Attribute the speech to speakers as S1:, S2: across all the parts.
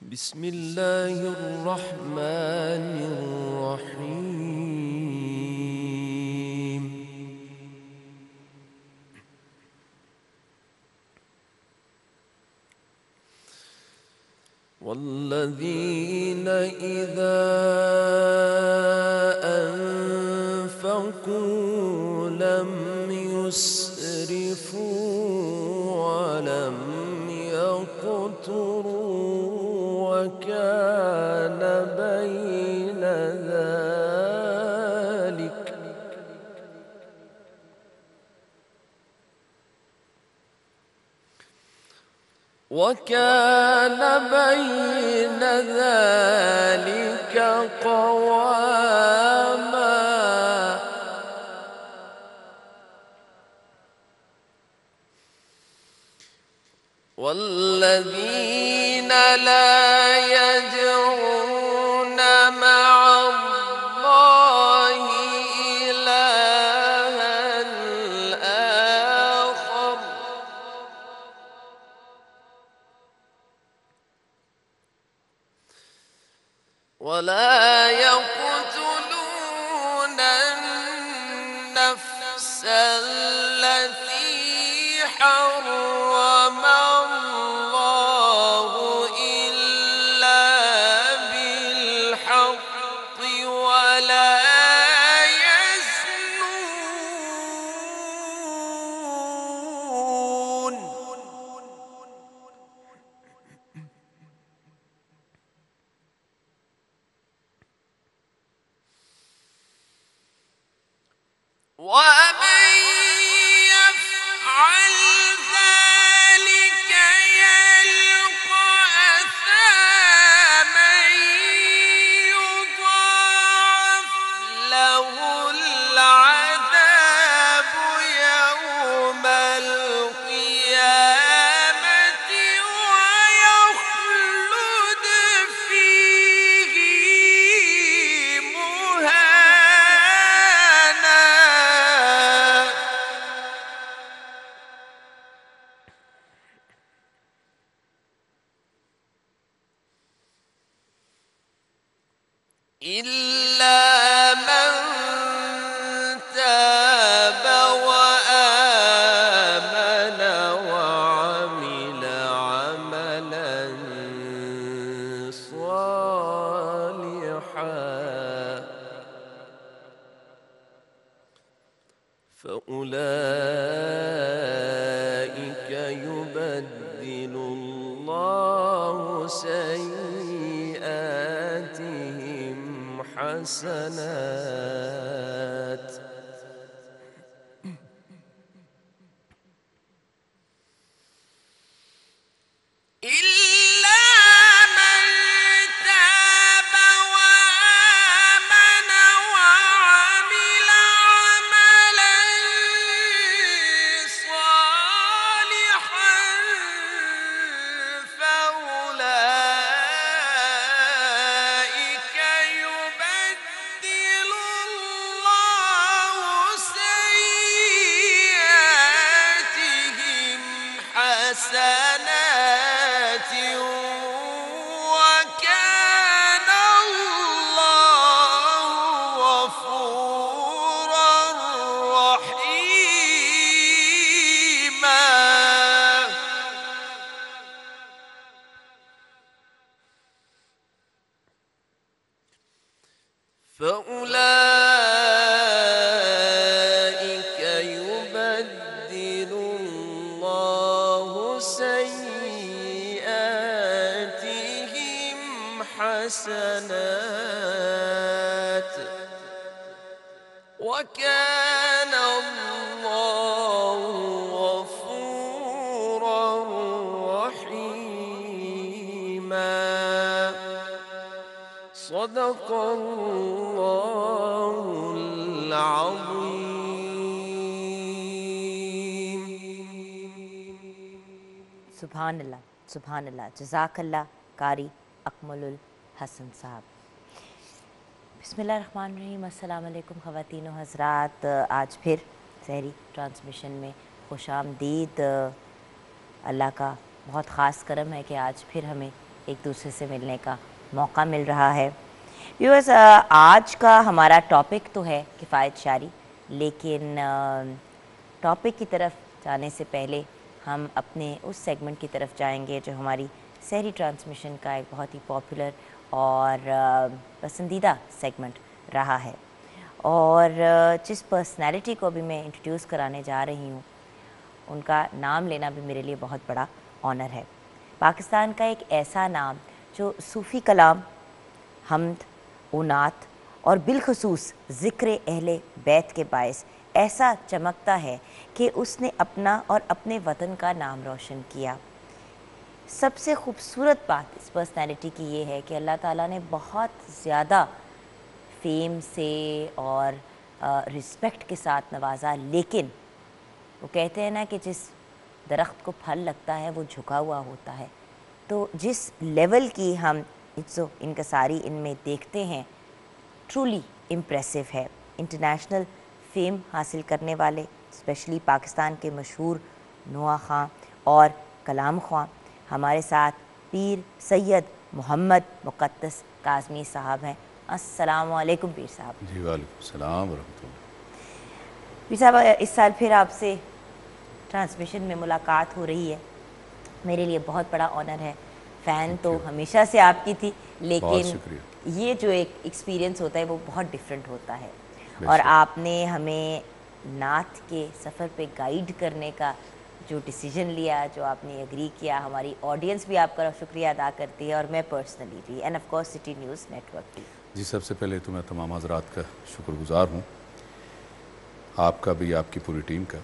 S1: بسم الله الرحمن الرحيم. والذين إذا أنفقوا لم يسرفوا ولم يقتروا وكان بين ذلك قواما. والذين لا يدعون مع الله إلها آخر ولا يقتلون النفس التي حرم الله إلا بالحق ولا يزنون. ومن يفعل ذلك يلقى أثاما يضاعف له العذاب يوم القيامة ويخلد فيه مهانا. إلا من تاب وآمن وعمل عملا صالحا فأولئك يبدل الله سيئاتهم حسنات إلا من تاب وآمن وعمل عملا صالحا فأولئك يبدل الله سيئاتهم حسنات وكان الله غفورا رحيما. فأولئك يبدل الله سيئاتهم حسنات وكان الله غفورا رحيما. صدق الله العظيم.
S2: سبحان اللہ سبحان اللہ. جزاک اللہ قاری اکمل الحسن صاحب. بسم اللہ الرحمن الرحیم. السلام علیکم خواتین و حضرات. آج پھر سحری ٹرانسمیشن میں خوش آمدید. اللہ کا بہت خاص کرم ہے کہ آج پھر ہمیں ایک دوسرے سے ملنے کا موقع مل رہا ہے۔ ویورز، آج کا ہمارا ٹاپک تو ہے کفایت شاری، لیکن ٹاپک کی طرف جانے سے پہلے ہم اپنے اس سیگمنٹ کی طرف جائیں گے جو ہماری سحری ٹرانسمیشن کا ایک بہت ہی پاپولر اور پسندیدہ سیگمنٹ رہا ہے، اور جس پرسنالٹی کو بھی میں انٹروڈیوس کرانے جا رہی ہوں ان کا نام لینا بھی میرے لیے بہت بڑا آنر ہے۔ پاکستان کا ایک ایسا نام جو صوفی کلام، حمد و نعت اور بالخصوص ذکر اہل بیت کے باعث ایسا چمکتا ہے کہ اس نے اپنا اور اپنے وطن کا نام روشن کیا۔ سب سے خوبصورت بات اس پرسنالٹی کی یہ ہے کہ اللہ تعالیٰ نے بہت زیادہ فیم سے اور رسپیکٹ کے ساتھ نوازا، لیکن وہ کہتے ہیں نا کہ جس درخت کو پھل لگتا ہے وہ جھکا ہوا ہوتا ہے، تو جس لیول کی ہم عجز و انکساری ان میں دیکھتے ہیں ٹرولی امپریسو ہے۔ انٹرنیشنل فیم حاصل کرنے والے اسپیشلی پاکستان کے مشہور نوا خاں اور کلام خواں ہمارے ساتھ پیر سید محمد مقدس کاظمی صاحب ہیں۔ السلام علیکم پیر صاحب۔
S3: جی وعلیکم السلام ورحمۃ اللہ۔
S2: پیر صاحب، اس سال پھر آپ سے ٹرانسمیشن میں ملاقات ہو رہی ہے، میرے لیے بہت بڑا آنر ہے۔ فین تو ہمیشہ سے آپ کی تھی،
S3: بہت
S2: لیکن
S3: شکریہ۔
S2: یہ جو ایک ایکسپیرینس ہوتا ہے وہ بہت ڈیفرنٹ ہوتا ہے، اور آپ نے ہمیں نعت کے سفر پہ گائیڈ کرنے کا جو ڈیسیجن لیا، جو آپ نے اگری کیا، ہماری آڈینس بھی آپ کا شکریہ ادا کرتی ہے اور میں پرسنلی بھی، and of course city news network بھی۔
S3: جی سب سے پہلے تو میں تمام حضرات کا شکر گزار ہوں، آپ کا بھی، آپ کی پوری ٹیم کا،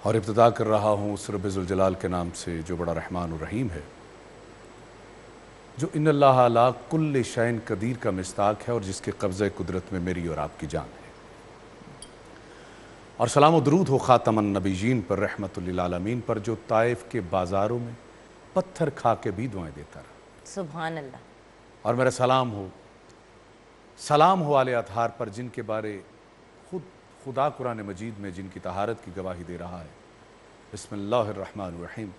S3: اور ابتدا کر رہا ہوں اس رب ذوالجلال کے نام سے جو بڑا رحمان و رحیم ہے، جو ان اللہ علی کل شیء قدیر کا مصداق ہے اور جس کے قبضہ قدرت میں میری اور آپ کی جان ہے۔ اور سلام و درود ہو خاتم النبیین پر، رحمت للعالمین پر، جو طائف کے بازاروں میں پتھر کھا کے بھی دعائیں دیتا رہا۔
S2: سبحان اللہ۔
S3: اور میرا سلام ہو آل اطہار پر، جن کے بارے خود خدا قرآن مجید میں جن کی طہارت کی گواہی دے رہا ہے۔ بسم اللہ الرحمن الرحیم،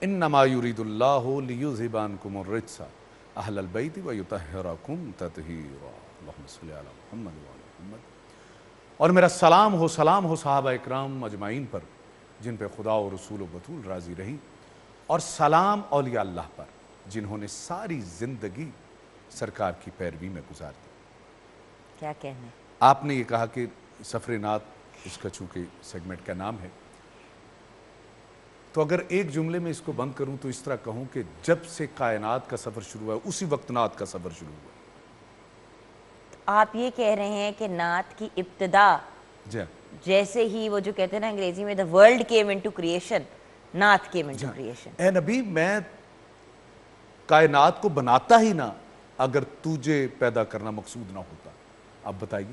S3: انما یرید اللہ لیذھب عنکم الرجس اہل البیت ویطہرکم تطہیرا، اللہم صلی علی محمد وعلی محمد۔ اور میرا سلام ہو صحابہ اکرام اجمعین پر، جن پہ خدا و رسول و بطول راضی رہی، اور سلام اولیاء اللہ پر جنہوں نے ساری زندگی سرکار کی پیروی میں گزار دی۔
S2: کیا کہنا ہے؟
S3: آپ نے یہ کہا کہ سفر نعت اس کا چونکہ سیگمنٹ کا نام ہے، تو اگر ایک جملے میں اس کو بند کروں تو اس طرح کہوں کہ جب سے کائنات کا سفر شروع ہوا اسی وقت نعت کا سفر شروع ہوا۔
S2: آپ یہ کہہ رہے ہیں کہ نعت کی ابتدا
S3: جی
S2: جیسے ہی وہ جو کہتے ہیں نا انگریزی میں the world came into creation، نعت came into creation۔
S3: اے نبی، میں کائنات کو بناتا ہی نہ اگر تجھے پیدا کرنا مقصود نہ ہوتا۔ آپ بتائیے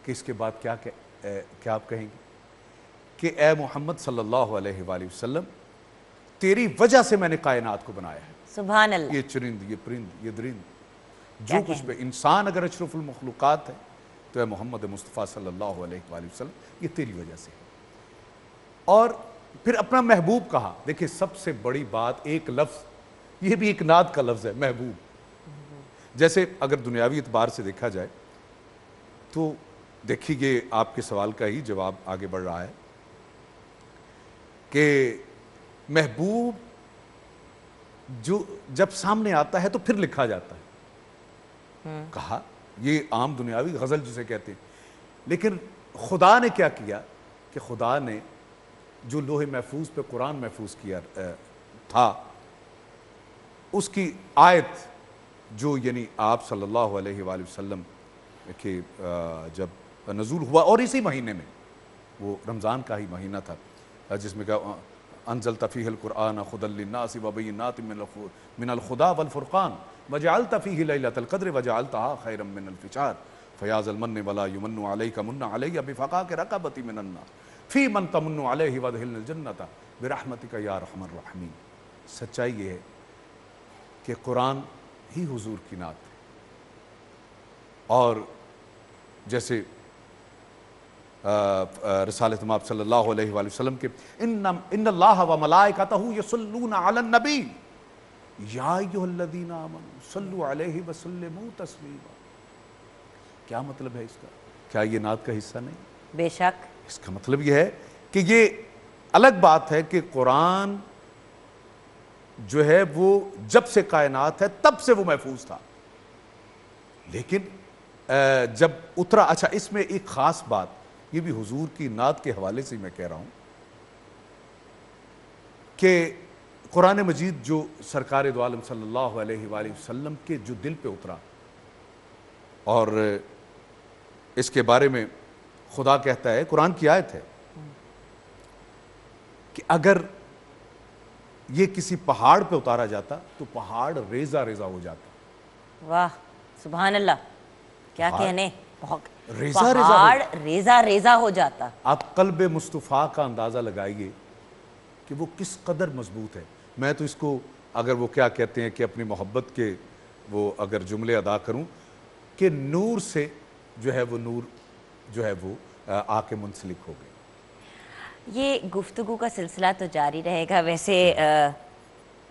S3: کہ اس کے بعد کیا آپ کہیں گے کہ اے محمد صلی اللہ علیہ وآلہ وسلم، تیری وجہ سے میں نے کائنات کو بنایا ہے۔
S2: سبحان اللہ۔
S3: یہ چرند، یہ پرند، یہ درند، جو کچھ پہ انسان اگر اشرف المخلوقات ہے تو اے محمد مصطفیٰ صلی اللہ علیہ وآلہ وسلم، یہ تیری وجہ سے ہے۔ اور پھر اپنا محبوب کہا۔ دیکھیں سب سے بڑی بات، ایک لفظ، یہ بھی ایک نعت کا لفظ ہے، محبوب۔ جیسے اگر دنیاوی اعتبار سے دیکھا جائے تو دیکھیے یہ آپ کے سوال کا ہی جواب آگے بڑھ رہا ہے کہ محبوب جو جب سامنے آتا ہے تو پھر لکھا جاتا ہے۔ کہا یہ عام دنیاوی غزل جسے کہتے ہیں، لیکن خدا نے کیا کیا کہ خدا نے جو لوح محفوظ پہ قرآن محفوظ کیا تھا، اس کی آیت جو یعنی آپ صلی اللہ علیہ وآلہ وسلم کے جب نزول ہوا، اور اسی مہینے میں، وہ رمضان کا ہی مہینہ تھا جس میں کہا انزلت فیہ القرآن ھدی للناس وبینات من الہدی والفرقان وجعلت فیہ لیلۃ القدر وجعلتھا خیرا من الفجار فیاض المن ولا یمن علیک من علی بفقاک رقبۃ من النار فی من تمن علیہ وادخلنا الجنۃ برحمتک یا ارحم الراحمین۔ سچائی یہ ہے کہ قرآن ہی حضور کی نعت ہے، اور جیسے رسالت مآب صلی اللہ علیہ وآلہ وسلم کے ان اللہ و ملائکتہ یصلون علی النبی یا ایھا الذین آمنوا صلوا علیہ وسلموا تسلیما. کیا مطلب ہے اس کا؟ کیا یہ نعت کا حصہ نہیں؟
S2: بے شک.
S3: اس کا مطلب یہ ہے کہ یہ الگ بات ہے کہ قرآن جو ہے وہ جب سے کائنات ہے تب سے وہ محفوظ تھا، لیکن جب اترا. اچھا، اس میں ایک خاص بات، یہ بھی حضور کی نعت کے حوالے سے میں کہہ رہا ہوں کہ قرآن مجید جو سرکار دو عالم صلی اللہ علیہ وآلہ وسلم کے جو دل پہ اترا، اور اس کے بارے میں خدا کہتا ہے، قرآن کی آیت ہے کہ اگر یہ کسی پہاڑ پہ اتارا جاتا تو پہاڑ ریزہ ریزہ ہو جاتا.
S2: واہ سبحان اللہ، کیا کہنے،
S3: ریزہ
S2: پہاڑ ریزہ ریزہ ہو جاتا.
S3: آپ قلب مصطفیٰ کا اندازہ لگائیے کہ وہ کس قدر مضبوط ہے. میں تو اس کو اگر وہ کیا کہتے ہیں کہ اپنی محبت کے وہ اگر جملے ادا کروں کہ نور سے جو ہے وہ نور جو ہے وہ آ کے منسلک ہو گئے.
S2: یہ گفتگو کا سلسلہ تو جاری رہے گا. ویسے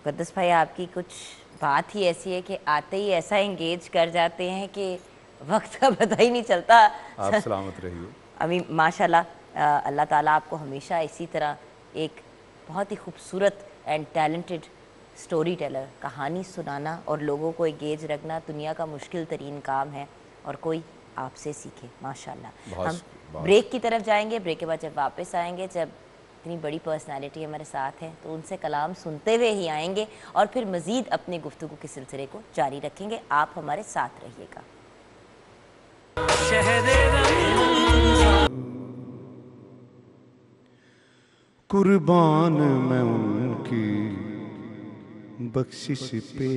S2: مقدس بھائی آپ کی کچھ بات ہی ایسی ہے کہ آتے ہی ایسا انگیج کر جاتے ہیں کہ وقت کا پتہ ہی نہیں چلتا.
S3: آپ سلامت رہیے.
S2: ابھی ماشاءاللہ اللہ تعالیٰ آپ کو ہمیشہ اسی طرح ایک بہت ہی خوبصورت اینڈ ٹیلنٹڈ سٹوری ٹیلر، کہانی سنانا اور لوگوں کو انگیج رکھنا دنیا کا مشکل ترین کام ہے، اور کوئی آپ سے سیکھے ماشاءاللہ. ہم بریک کی طرف جائیں گے. بریک کے بعد جب واپس آئیں گے، جب اتنی بڑی پرسنالٹی ہمارے ساتھ ہے تو ان سے کلام سنتے ہوئے ہی آئیں گے اور پھر مزید اپنے گفتگو کے سلسلے کو جاری رکھیں گے. آپ ہمارے ساتھ رہیے گا.
S4: قربان میں ان کی بخشش پہ،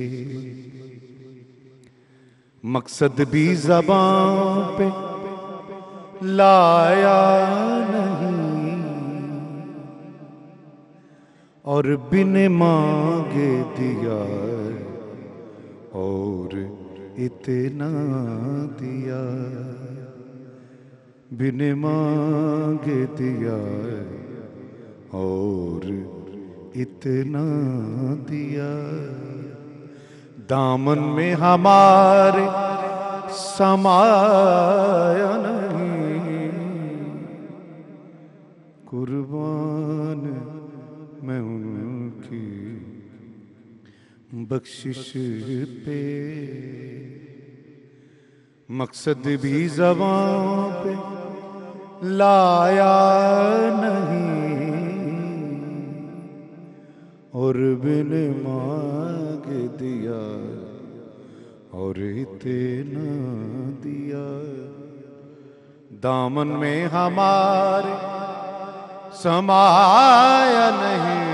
S4: مقصد بھی زبان پہ لایا نہیں، اور بن مانگے دیا اور اتنا دیا، بن مانگے دیا اور اتنا دیا. دامن میں ہمارے سمایا نہیں، قربان میں ان کی بخشش پہ، مقصد بھی زبان پہ لایا نہیں، اور بن مانگ دیا اور اتنا دیا. دامن میں ہمارے سمایا نہیں،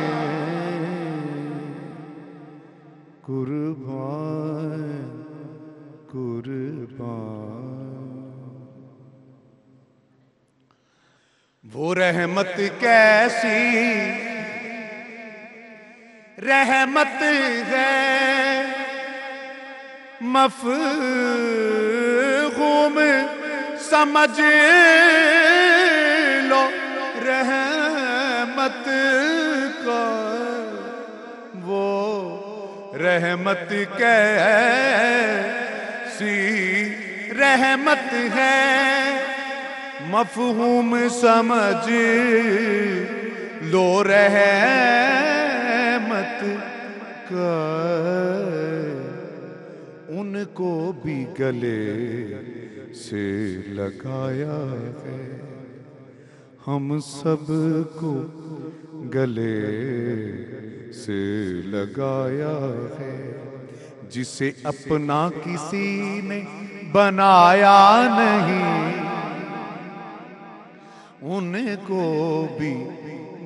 S4: قربان قربان. وہ رحمت کیسی رحمت ہے، مفہوم سمجھ لو رحمت کا. وہ رحمت کیسی رحمت ہے، مفہوم سمجھ لو رحمت کا. ان کو بھی گلے سے لگایا ہے، ہم سب کو گلے سے لگایا ہے. جسے اپنا کسی نے بنایا نہیں، ان کو بھی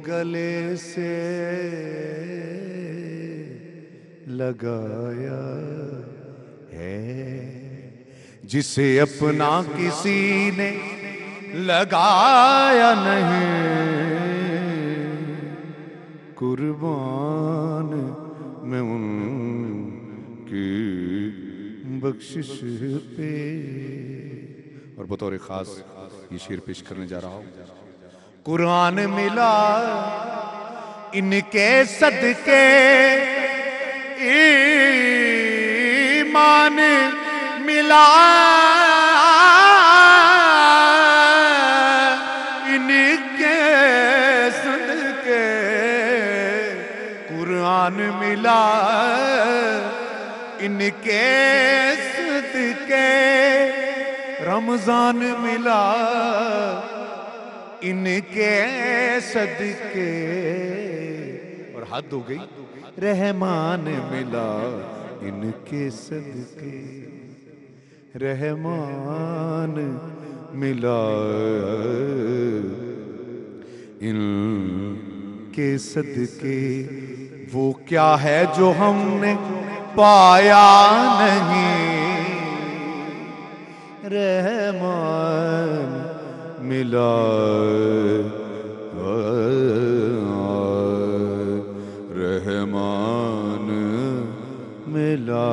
S4: گلے سے لگایا ہے. جسے اپنا کسی نے لگایا نہیں، قربان میں ان کی بخشش پہ. اور بطور خاص یہ شعر پیش کرنے جا رہا ہوں. قرآن ملا ان کے صدقے، ایمان ملا ان کے صدقے، قرآن ملا ان کے صدقے، رمضان ملا ان کے صدقے، اور حد ہو گئی، رحمان ملا ان کے صدقے، رحمان ملا ان کے صدقے. وہ کیا ہے جو ہم نے پایا نہیں، رحمان ملا رحمان ملا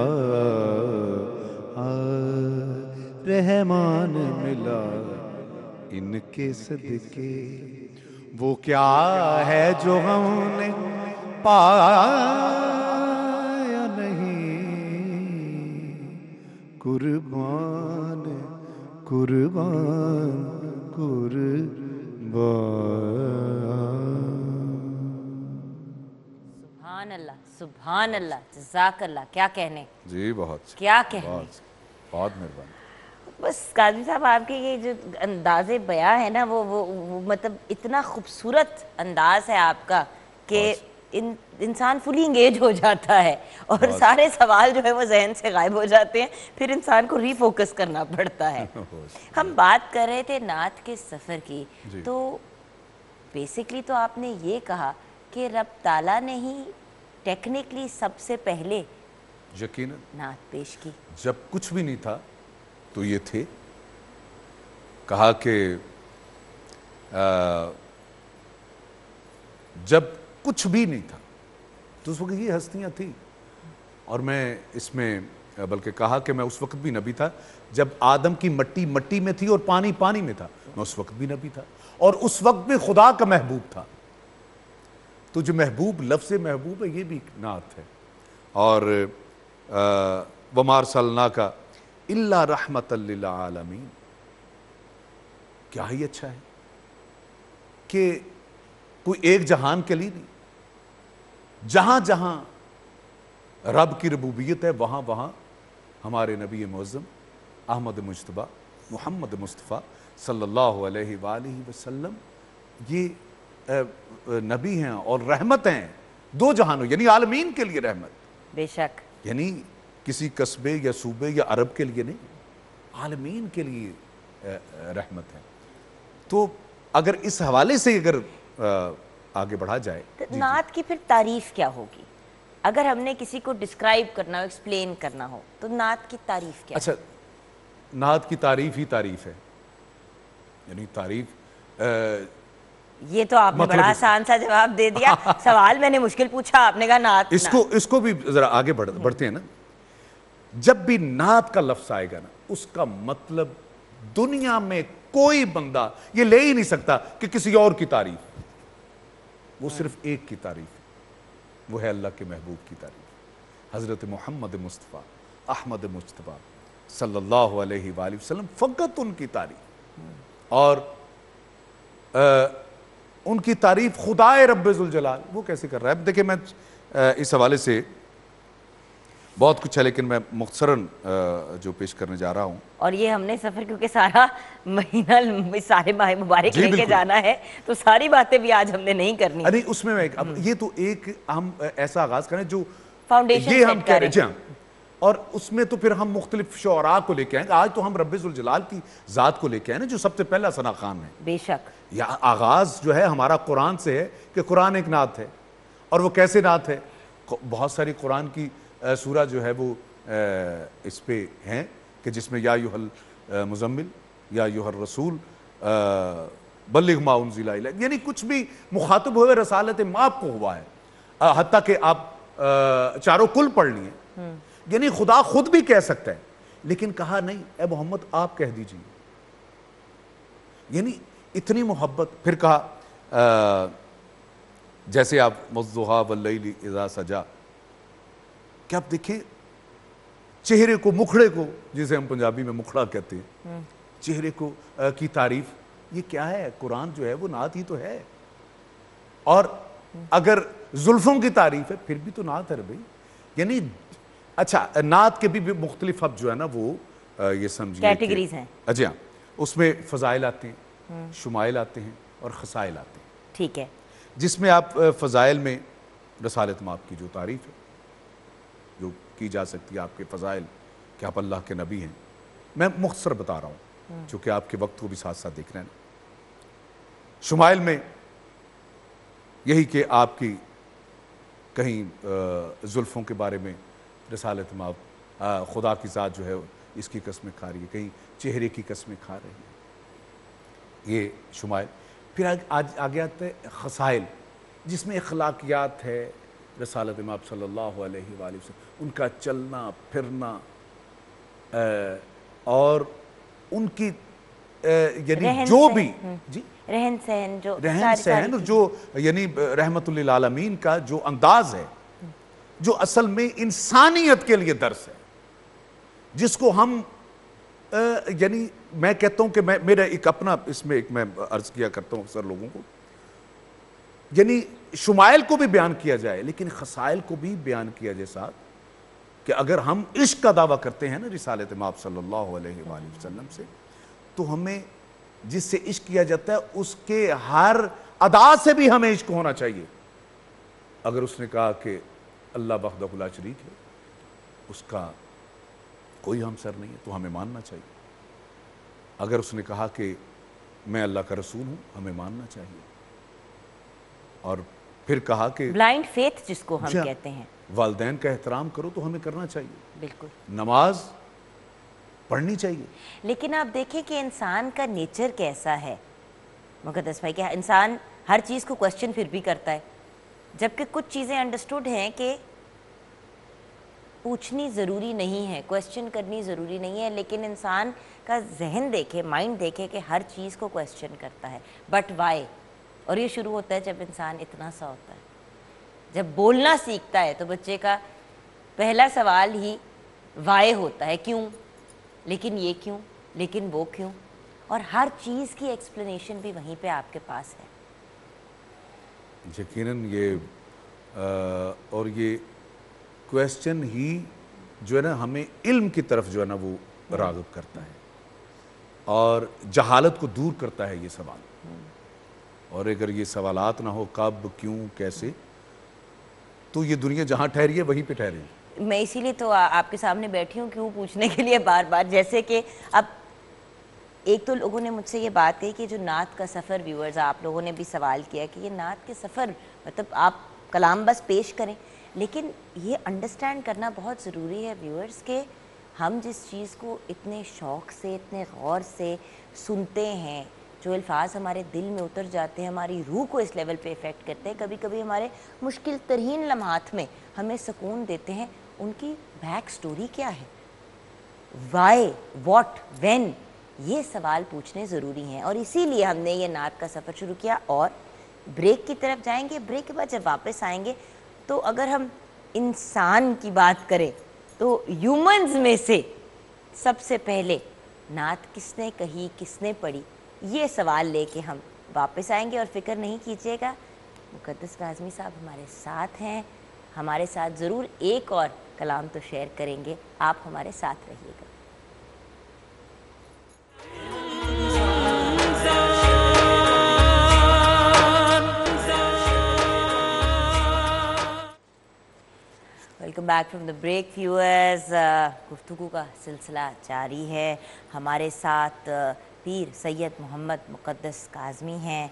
S4: رحمان ملا ان کے صدقے. وہ کیا ہے جو ہم نے پایا نہیں، قربان قربان
S2: سبحان اللہ، سبحان اللہ، جزاک اللہ. کیا کہنے،
S3: جی بہت
S2: کیا کہنے.
S3: بہت مہربانی.
S2: بس قاضی صاحب آپ کے یہ جو انداز بیاں ہے نا وہ مطلب اتنا خوبصورت انداز ہے آپ کا کہ انسان فلی انگیج ہو جاتا ہے اور سارے سوال جو ہے وہ ذہن سے غائب ہو جاتے ہیں، پھر انسان کو ری فوکس کرنا پڑتا ہے. ہم بات کر رہے تھے نعت کے سفر کی، تو بیسکلی تو آپ نے یہ کہا کہ رب تعالیٰ نے ہی ٹیکنیکلی سب سے پہلے
S3: یقیناً
S2: نعت پیش کی.
S3: جب کچھ بھی نہیں تھا تو یہ تھے. کہا کہ جب کچھ بھی نہیں تھا تو اس وقت یہ ہستیاں تھیں، اور میں اس میں بلکہ کہا کہ میں اس وقت بھی نبی تھا جب آدم کی مٹی مٹی میں تھی اور پانی پانی میں تھا، میں اس وقت بھی نبی تھا، اور اس وقت بھی خدا کا محبوب تھا. تو جو محبوب، لفظ محبوب ہے، یہ بھی ایک نعت ہے. اور وَمَا أَرْسَلْنَاكَ إِلَّا رَحْمَةً لِّلْعَالَمِينَ. کیا ہی اچھا ہے کہ کوئی ایک جہان کے لیے نہیں، جہاں جہاں رب کی ربوبیت ہے وہاں وہاں ہمارے نبی معظم احمد مجتبیٰ محمد مصطفیٰ صلی اللہ علیہ وآلہ وسلم یہ نبی ہیں اور رحمت ہیں دو جہانوں، یعنی عالمین کے لیے رحمت.
S2: بے شک.
S3: یعنی کسی قصبے یا صوبے یا عرب کے لیے نہیں، عالمین کے لیے رحمت ہے. تو اگر اس حوالے سے اگر آگے بڑھا جائے،
S2: نعت کی پھر تعریف کیا ہوگی؟ اگر ہم نے کسی کو ڈسکرائب کرنا ہو، ایکسپلین کرنا ہو، تو نعت کی تعریف کیا؟
S3: اچھا، نعت کی تعریف ہی تعریف ہے. یعنی تعریف
S2: یہ تو آپ نے بڑا آسان سا جواب دے دیا. سوال میں نے مشکل پوچھا، آپ نے کہا نعت.
S3: اس کو بھی ذرا آگے بڑھتے ہیں نا. جب بھی نعت کا لفظ آئے گا نا، اس کا مطلب دنیا میں کوئی بندہ یہ لے ہی نہیں سکتا کہ کسی اور کی تعریف، وہ صرف ایک کی تعریف ہے، وہ ہے اللہ کے محبوب کی تعریف، حضرت محمد مصطفیٰ احمد مجتبیٰ صلی اللہ علیہ وآلہ وسلم. فقط ان کی تعریف، اور ان کی تعریف خدائے رب ذوالجلال وہ کیسے کر رہا ہے. اب دیکھیں، میں اس حوالے سے بہت کچھ ہے لیکن میں مختصراً جو پیش کرنے جا رہا ہوں. اور
S2: یہ ہم نے سفر کیونکہ سارا مہینہ سارے ماہ مبارک لے کے جانا ہے، تو ساری باتیں بھی آج ہم نے نہیں کرنی.
S3: نہیں، اس میں یہ تو ایک ہم ایسا آغاز کریں جو
S2: فاؤنڈیشن
S3: یہ ہم کہہ رہے ہیں، اور اس میں تو پھر ہم مختلف شعراء کو لے کے آئیں گے. آج تو ہم رب ذوالجلال کی ذات کو لے کے آئیں نا، جو سب سے پہلا ثنا خوان ہے.
S2: بے شک.
S3: یا آغاز جو ہے ہمارا قرآن سے ہے کہ قرآن ایک نعت ہے. اور وہ کیسے نعت ہے؟ بہت ساری قرآن کی سورہ جو ہے وہ اس پہ ہیں کہ جس میں یا ایھا المزمل یا ایھا الرسول بلغ ما انزل الیک، یعنی کچھ بھی مخاطب ہوئے رسالت مآب کو ہوا ہے، حتیٰ کہ آپ چاروں کل پڑھ لیے. یعنی خدا خود بھی کہہ سکتا ہے، لیکن کہا نہیں، اے محمد آپ کہہ دیجئے. یعنی اتنی محبت. پھر کہا جیسے آپ والضحیٰ واللیل اذا سجا, کہ آپ دیکھیں چہرے کو, مکھڑے کو, جسے ہم پنجابی میں مکھڑا کہتے ہیں, چہرے کو کی تعریف, یہ کیا ہے؟ قرآن جو ہے وہ نعت ہی تو ہے. اور اگر زلفوں کی تعریف ہے پھر بھی تو نعت ہے بھائی. یعنی اچھا, نعت کے بھی مختلف اب جو ہے نا وہ یہ سمجھیے
S2: کیٹیگریز ہیں.
S3: جی ہاں, اس میں فضائل آتے ہیں, شمائل آتے ہیں اور خصائل آتے ہیں.
S2: ٹھیک ہے.
S3: جس میں آپ فضائل میں رسالت مآب کی جو تعریف ہے جو کی جا سکتی ہے, آپ کے فضائل کہ آپ اللہ کے نبی ہیں. میں مختصر بتا رہا ہوں چونکہ آپ کے وقت کو بھی ساتھ ساتھ دیکھ رہے ہیں. شمائل میں یہی کہ آپ کی کہیں زلفوں کے بارے میں رسالت مآب, خدا کی ذات جو ہے اس کی قسمیں کھا رہی ہے, کہیں چہرے کی قسمیں کھا رہی ہے, یہ شمائل. پھر آگے آتا ہے خصائل, جس میں اخلاقیات ہے رسالت مآب صلی اللہ علیہ وآلہ وسلم, ان کا چلنا پھرنا اور ان کی یعنی جو بھی جی
S2: رہن سہن, جو
S3: رہن سہن, جو یعنی رحمت للعالمین کا جو انداز ہے, جو اصل میں انسانیت کے لیے درس ہے, جس کو ہم یعنی میں کہتا ہوں کہ میرا ایک اپنا اس میں ایک میں عرض کیا کرتا ہوں اکثر لوگوں کو, یعنی شمائل کو بھی بیان کیا جائے لیکن خصائل کو بھی بیان کیا جائے ساتھ, کہ اگر ہم عشق کا دعویٰ کرتے ہیں نا رسالت مآب صلی اللہ علیہ وآلہ وسلم سے, تو ہمیں جس سے عشق کیا جاتا ہے اس کے ہر ادا سے بھی ہمیں عشق ہونا چاہیے. اگر اس نے کہا کہ اللہ وحدہ لا شریک ہے, اس کا کوئی ہمسر نہیں ہے, تو ہمیں ماننا چاہیے. اگر اس نے کہا کہ میں اللہ کا رسول ہوں, ہمیں ماننا چاہیے. اور پھر کہا کہ
S2: بلائنڈ فیتھ جس کو ہم کہتے ہیں,
S3: والدین کا احترام کرو, تو ہمیں کرنا چاہیے.
S2: بالکل.
S3: نماز پڑھنی چاہیے.
S2: لیکن آپ دیکھیں کہ انسان کا نیچر کیسا ہے مقدس بھائی, کہ انسان ہر چیز کو کوسچن پھر بھی کرتا ہے, جبکہ کچھ چیزیں انڈرسٹوڈ ہیں کہ پوچھنی ضروری نہیں ہے, کوسچن کرنی ضروری نہیں ہے, لیکن انسان کا ذہن دیکھے, مائنڈ دیکھے کہ ہر چیز کو کوسچن کرتا ہے. But why? اور یہ شروع ہوتا ہے جب انسان اتنا سا ہوتا ہے, جب بولنا سیکھتا ہے, تو بچے کا پہلا سوال ہی وائی ہوتا ہے, کیوں, لیکن یہ کیوں, لیکن وہ کیوں, اور ہر چیز کی ایکسپلینیشن بھی وہیں پہ آپ کے پاس ہے.
S3: یقیناً یہ اور یہ کویسچن ہی جو ہے نا ہمیں علم کی طرف جو ہے نا وہ راغب کرتا ہے, اور جہالت کو دور کرتا ہے یہ سوال. اور اگر یہ سوالات نہ ہو کب, کیوں, کیسے, تو یہ دنیا جہاں ٹھہری ہے وہیں پہ ٹھہری ہے.
S2: میں اسی لیے تو آپ کے سامنے بیٹھی ہوں, کیوں پوچھنے کے لیے بار بار. جیسے کہ اب ایک تو لوگوں نے مجھ سے یہ بات کہی کہ جو نعت کا سفر, ویورز آپ لوگوں نے بھی سوال کیا کہ یہ نعت کے سفر, مطلب آپ کلام بس پیش کریں, لیکن یہ انڈرسٹینڈ کرنا بہت ضروری ہے ویورز کہ ہم جس چیز کو اتنے شوق سے, اتنے غور سے سنتے ہیں, جو الفاظ ہمارے دل میں اتر جاتے ہیں, ہماری روح کو اس لیول پہ افیکٹ کرتے ہیں, کبھی کبھی ہمارے مشکل ترین لمحات میں ہمیں سکون دیتے ہیں, ان کی بیک سٹوری کیا ہے, وائی, واٹ, وین, یہ سوال پوچھنے ضروری ہیں. اور اسی لیے ہم نے یہ نعت کا سفر شروع کیا. اور بریک کی طرف جائیں گے, بریک کے بعد جب واپس آئیں گے تو اگر ہم انسان کی بات کریں تو ہیومنز میں سے سب سے پہلے نعت کس نے کہی, کس نے پڑھی, یہ سوال لے کے ہم واپس آئیں گے. اور فکر نہیں کیجیے گا, مقدس کاظمی صاحب ہمارے ساتھ ہیں, ہمارے ساتھ ضرور ایک اور کلام تو شیئر کریں گے. آپ ہمارے ساتھ رہیے گا. Welcome back from the break viewers. گفتگو کا سلسلہ جاری ہے. ہمارے ساتھ پیر سید محمد مقدس کاظمی ہیں,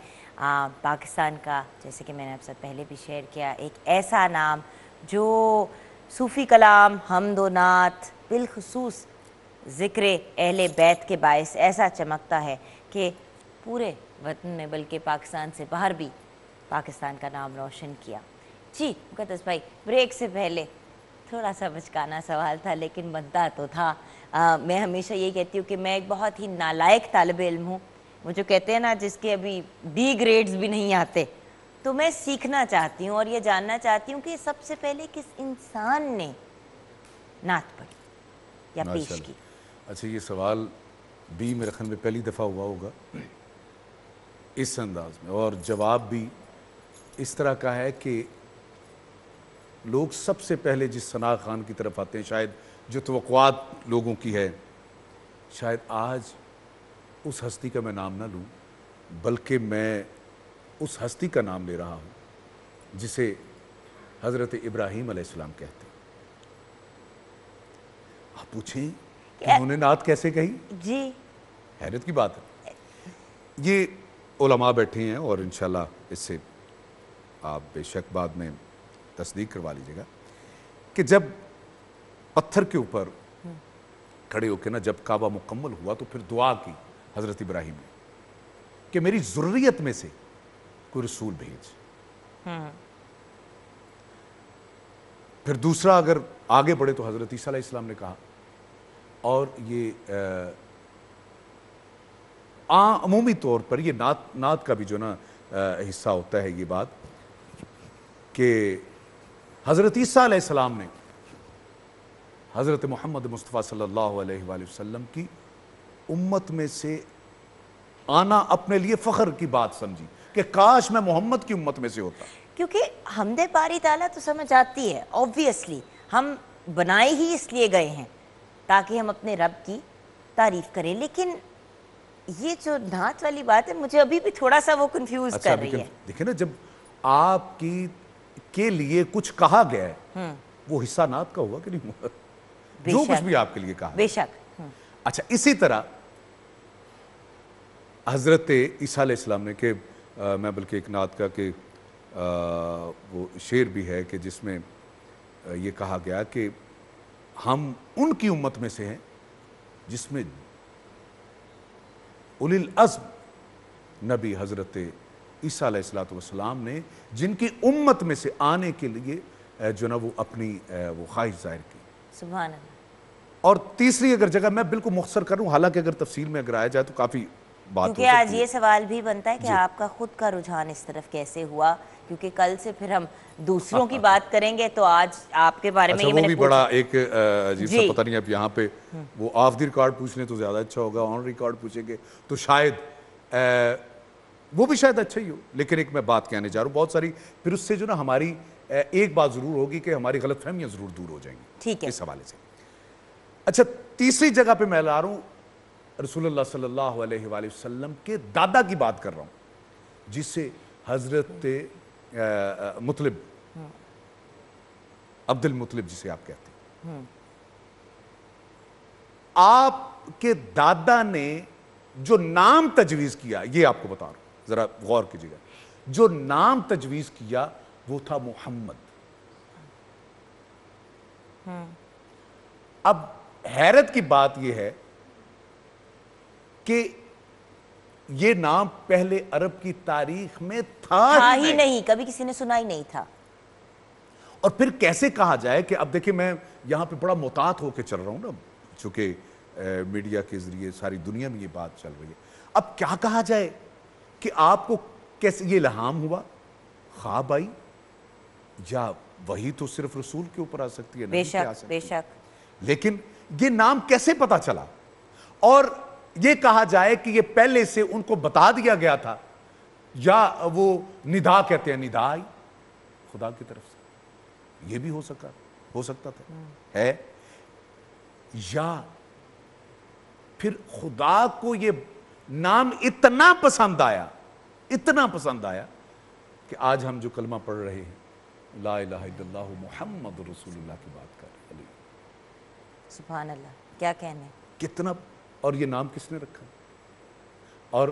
S2: پاکستان کا, جیسے کہ میں نے آپ سے پہلے بھی شیئر کیا, ایک ایسا نام جو صوفی کلام, حمد و نعت, بالخصوص ذکر اہل بیت کے باعث ایسا چمکتا ہے کہ پورے وطن میں بلکہ پاکستان سے باہر بھی پاکستان کا نام روشن کیا. جی مقدس بھائی, بریک سے پہلے تھوڑا سا بچکانا سوال تھا لیکن بنتا تو تھا. میں ہمیشہ یہ کہتی ہوں کہ میں ایک بہت ہی نالائق طالب علم ہوں, وہ جو کہتے ہیں نا جس کے ابھی ڈی گریڈز بھی نہیں آتے، تو میں سیکھنا چاہتی ہوں اور یہ جاننا چاہتی ہوں کہ سب سے پہلے کس انسان نے نعت پڑھی یا پیش کی؟
S3: اچھا، یہ سوال بھی میرے خیال میں پہلی دفعہ ہوا ہوگا اس انداز میں، اور جواب بھی اس طرح کا ہے کہ لوگ سب سے پہلے جس ثنا خان کی طرف آتے ہیں، شاید جو توقعات لوگوں کی ہے، شاید آج اس ہستی کا میں نام نہ لوں، بلکہ میں اس ہستی کا نام لے رہا ہوں جسے حضرت ابراہیم علیہ السلام کہتے ہیں۔ آپ پوچھیں کہ انہوں نے نعت کیسے کہی؟
S2: جی
S3: حیرت کی بات ہے۔ یہ علماء بیٹھے ہیں اور انشاءاللہ اس سے آپ بے شک بعد میں تصدیق کروا لیجیے گا کہ جب پتھر کے اوپر کھڑے ہو کے نا جب کعبہ مکمل ہوا تو پھر دعا کی حضرت ابراہیم نے کہ میری ذریت میں سے کوئی رسول بھیج۔ پھر دوسرا اگر آگے بڑھے تو حضرت عیسیٰ علیہ السلام نے کہا، اور یہ عمومی طور پر یہ نعت کا بھی جو نا حصہ ہوتا ہے یہ بات کہ حضرت عیسیٰ علیہ السلام نے حضرت محمد مصطفیٰ صلی اللہ علیہ وآلہ وسلم کی امت میں سے آنا اپنے لیے فخر کی بات سمجھی کہ کاش میں محمد کی امت میں سے ہوتا۔
S2: کیونکہ حمد باری تعالیٰ تو سمجھ آتی ہے، obviously ہم بنائے ہی اس لیے گئے ہیں تاکہ ہم اپنے رب کی تعریف کریں، لیکن یہ جو نعت والی بات ہے مجھے ابھی بھی تھوڑا سا وہ کنفیوز کر رہی ہے۔
S3: دیکھیں نا، جب آپ کی کے لیے کچھ کہا گیا ہے وہ حصہ نعت کا ہوا کہ نہیں ہوا؟ جو کچھ بھی آپ کے لیے کہا،
S2: بے شک۔
S3: اچھا، اسی طرح حضرت عیسیٰ علیہ السلام نے کہ میں بلکہ ایک نعت کا کہ وہ شعر بھی ہے کہ جس میں یہ کہا گیا کہ ہم ان کی امت میں سے ہیں جس میں اولی العزم نبی حضرت عیسیٰ علیہ السلام نے جن کی امت میں سے آنے کے لیے جو نا وہ اپنی وہ خواہش ظاہر کی۔
S2: سبحان اللہ۔
S3: اور تیسری اگر جگہ میں بالکل مختصر کروں، حالانکہ اگر تفصیل میں اگر آیا جائے تو کافی بات ہو
S2: کیونکہ آج
S3: سکتی ہے۔
S2: یہ سوال بھی بنتا ہے کہ آپ کا خود کا رجحان اس طرف کیسے ہوا، کیونکہ کل سے پھر ہم دوسروں کی بات کریں گے تو آج آپ کے بارے میں
S3: اچھا،
S2: یہ میں
S3: وہ
S2: نے
S3: بھی بڑا ایک عجیب سا
S2: جی۔
S3: پتہ نہیں، اب یہاں پہ وہ آف دی ریکارڈ پوچھ لیں تو زیادہ اچھا ہوگا، آن ریکارڈ پوچھیں گے تو شاید وہ بھی شاید اچھا ہی ہو، لیکن ایک میں بات کہنے جا رہا ہوں بہت ساری، پھر اس سے جو نا ہماری ایک بات ضرور ہوگی کہ ہماری غلط فہمیاں ضرور دور ہو جائیں گی
S2: ٹھیک ہے
S3: اس حوالے سے۔ اچھا، تیسری جگہ پہ میں لا رہا ہوں رسول اللہ صلی اللہ علیہ وآلہ وسلم کے دادا کی بات کر رہا ہوں، جس سے حضرت مطلب عبد المطلب جسے آپ کہتے ہیں، آپ کے دادا نے جو نام تجویز کیا، یہ آپ کو بتا رہا ہوں، ذرا غور کیجیے گا، جو نام تجویز کیا وہ تھا محمد۔ اب حیرت کی بات یہ ہے کہ یہ نام پہلے عرب کی تاریخ میں تھا
S2: ہی نہیں، کبھی کسی نے سنا ہی نہیں تھا۔
S3: اور پھر کیسے کہا جائے کہ اب دیکھیں میں یہاں پہ بڑا محتاط ہو کے چل رہا ہوں نا، چونکہ میڈیا کے ذریعے ساری دنیا میں یہ بات چل رہی ہے، اب کیا کہا جائے کہ آپ کو کیسے یہ الہام ہوا، خواب آئی، یا وہی تو صرف رسول کے اوپر آ سکتی ہے،
S2: بے
S3: نبی پہ آ
S2: شک
S3: سکتی
S2: بے
S3: ہے،
S2: شک۔
S3: لیکن یہ نام کیسے پتا چلا؟ اور یہ کہا جائے کہ یہ پہلے سے ان کو بتا دیا گیا تھا، یا وہ ندا کہتے ہیں، ندا آئی خدا کی طرف سے، یہ بھی ہو سکتا تھا، ہے، یا پھر خدا کو یہ نام اتنا پسند آیا کہ آج ہم جو کلمہ پڑھ رہے ہیں، لا الہ الا اللہ محمد رسول اللہ کی بات کر رہے ہیں،
S2: سبحان اللہ، کیا کہنے،
S3: کتنا، اور یہ نام کس نے رکھا؟ اور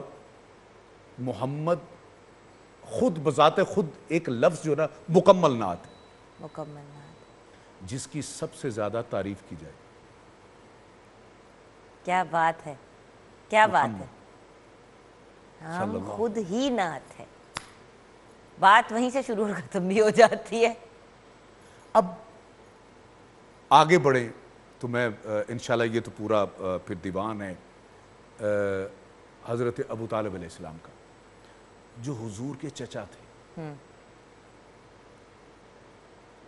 S3: محمد خود بذات خود ایک لفظ جو نا مکمل نعت ہے،
S2: مکمل نعت،
S3: جس کی سب سے زیادہ تعریف کی جائے۔
S2: کیا بات ہے، کیا بات ہے،
S3: صلی
S2: ہم
S3: اللہ
S2: خود ہی نعت ہے، بات وہیں سے شروع ختم بھی ہو جاتی ہے۔
S3: اب آگے بڑھیں تو میں انشاءاللہ یہ تو پورا پھر دیوان ہے، حضرت ابو طالب علیہ السلام کا، جو حضور کے چچا تھے،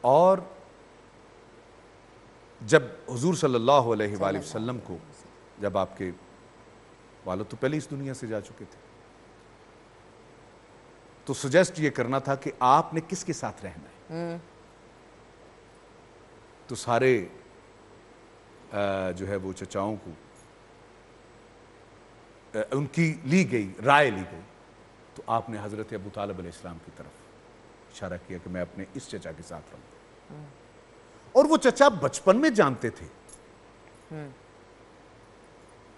S3: اور جب حضور صلی اللہ علیہ وآلہ وسلم کو، جب آپ کے والد تو پہلے اس دنیا سے جا چکے تھے، تو سجیسٹ یہ کرنا تھا کہ آپ نے کس کے ساتھ رہنا ہے، تو سارے جو ہے وہ چچاؤں کو ان کی لی گئی رائے لی گئی، تو آپ نے حضرت ابو طالب علیہ السلام کی طرف اشارہ کیا کہ میں اپنے اس چچا کے ساتھ رہوں گا، اور وہ چچا بچپن میں جانتے تھے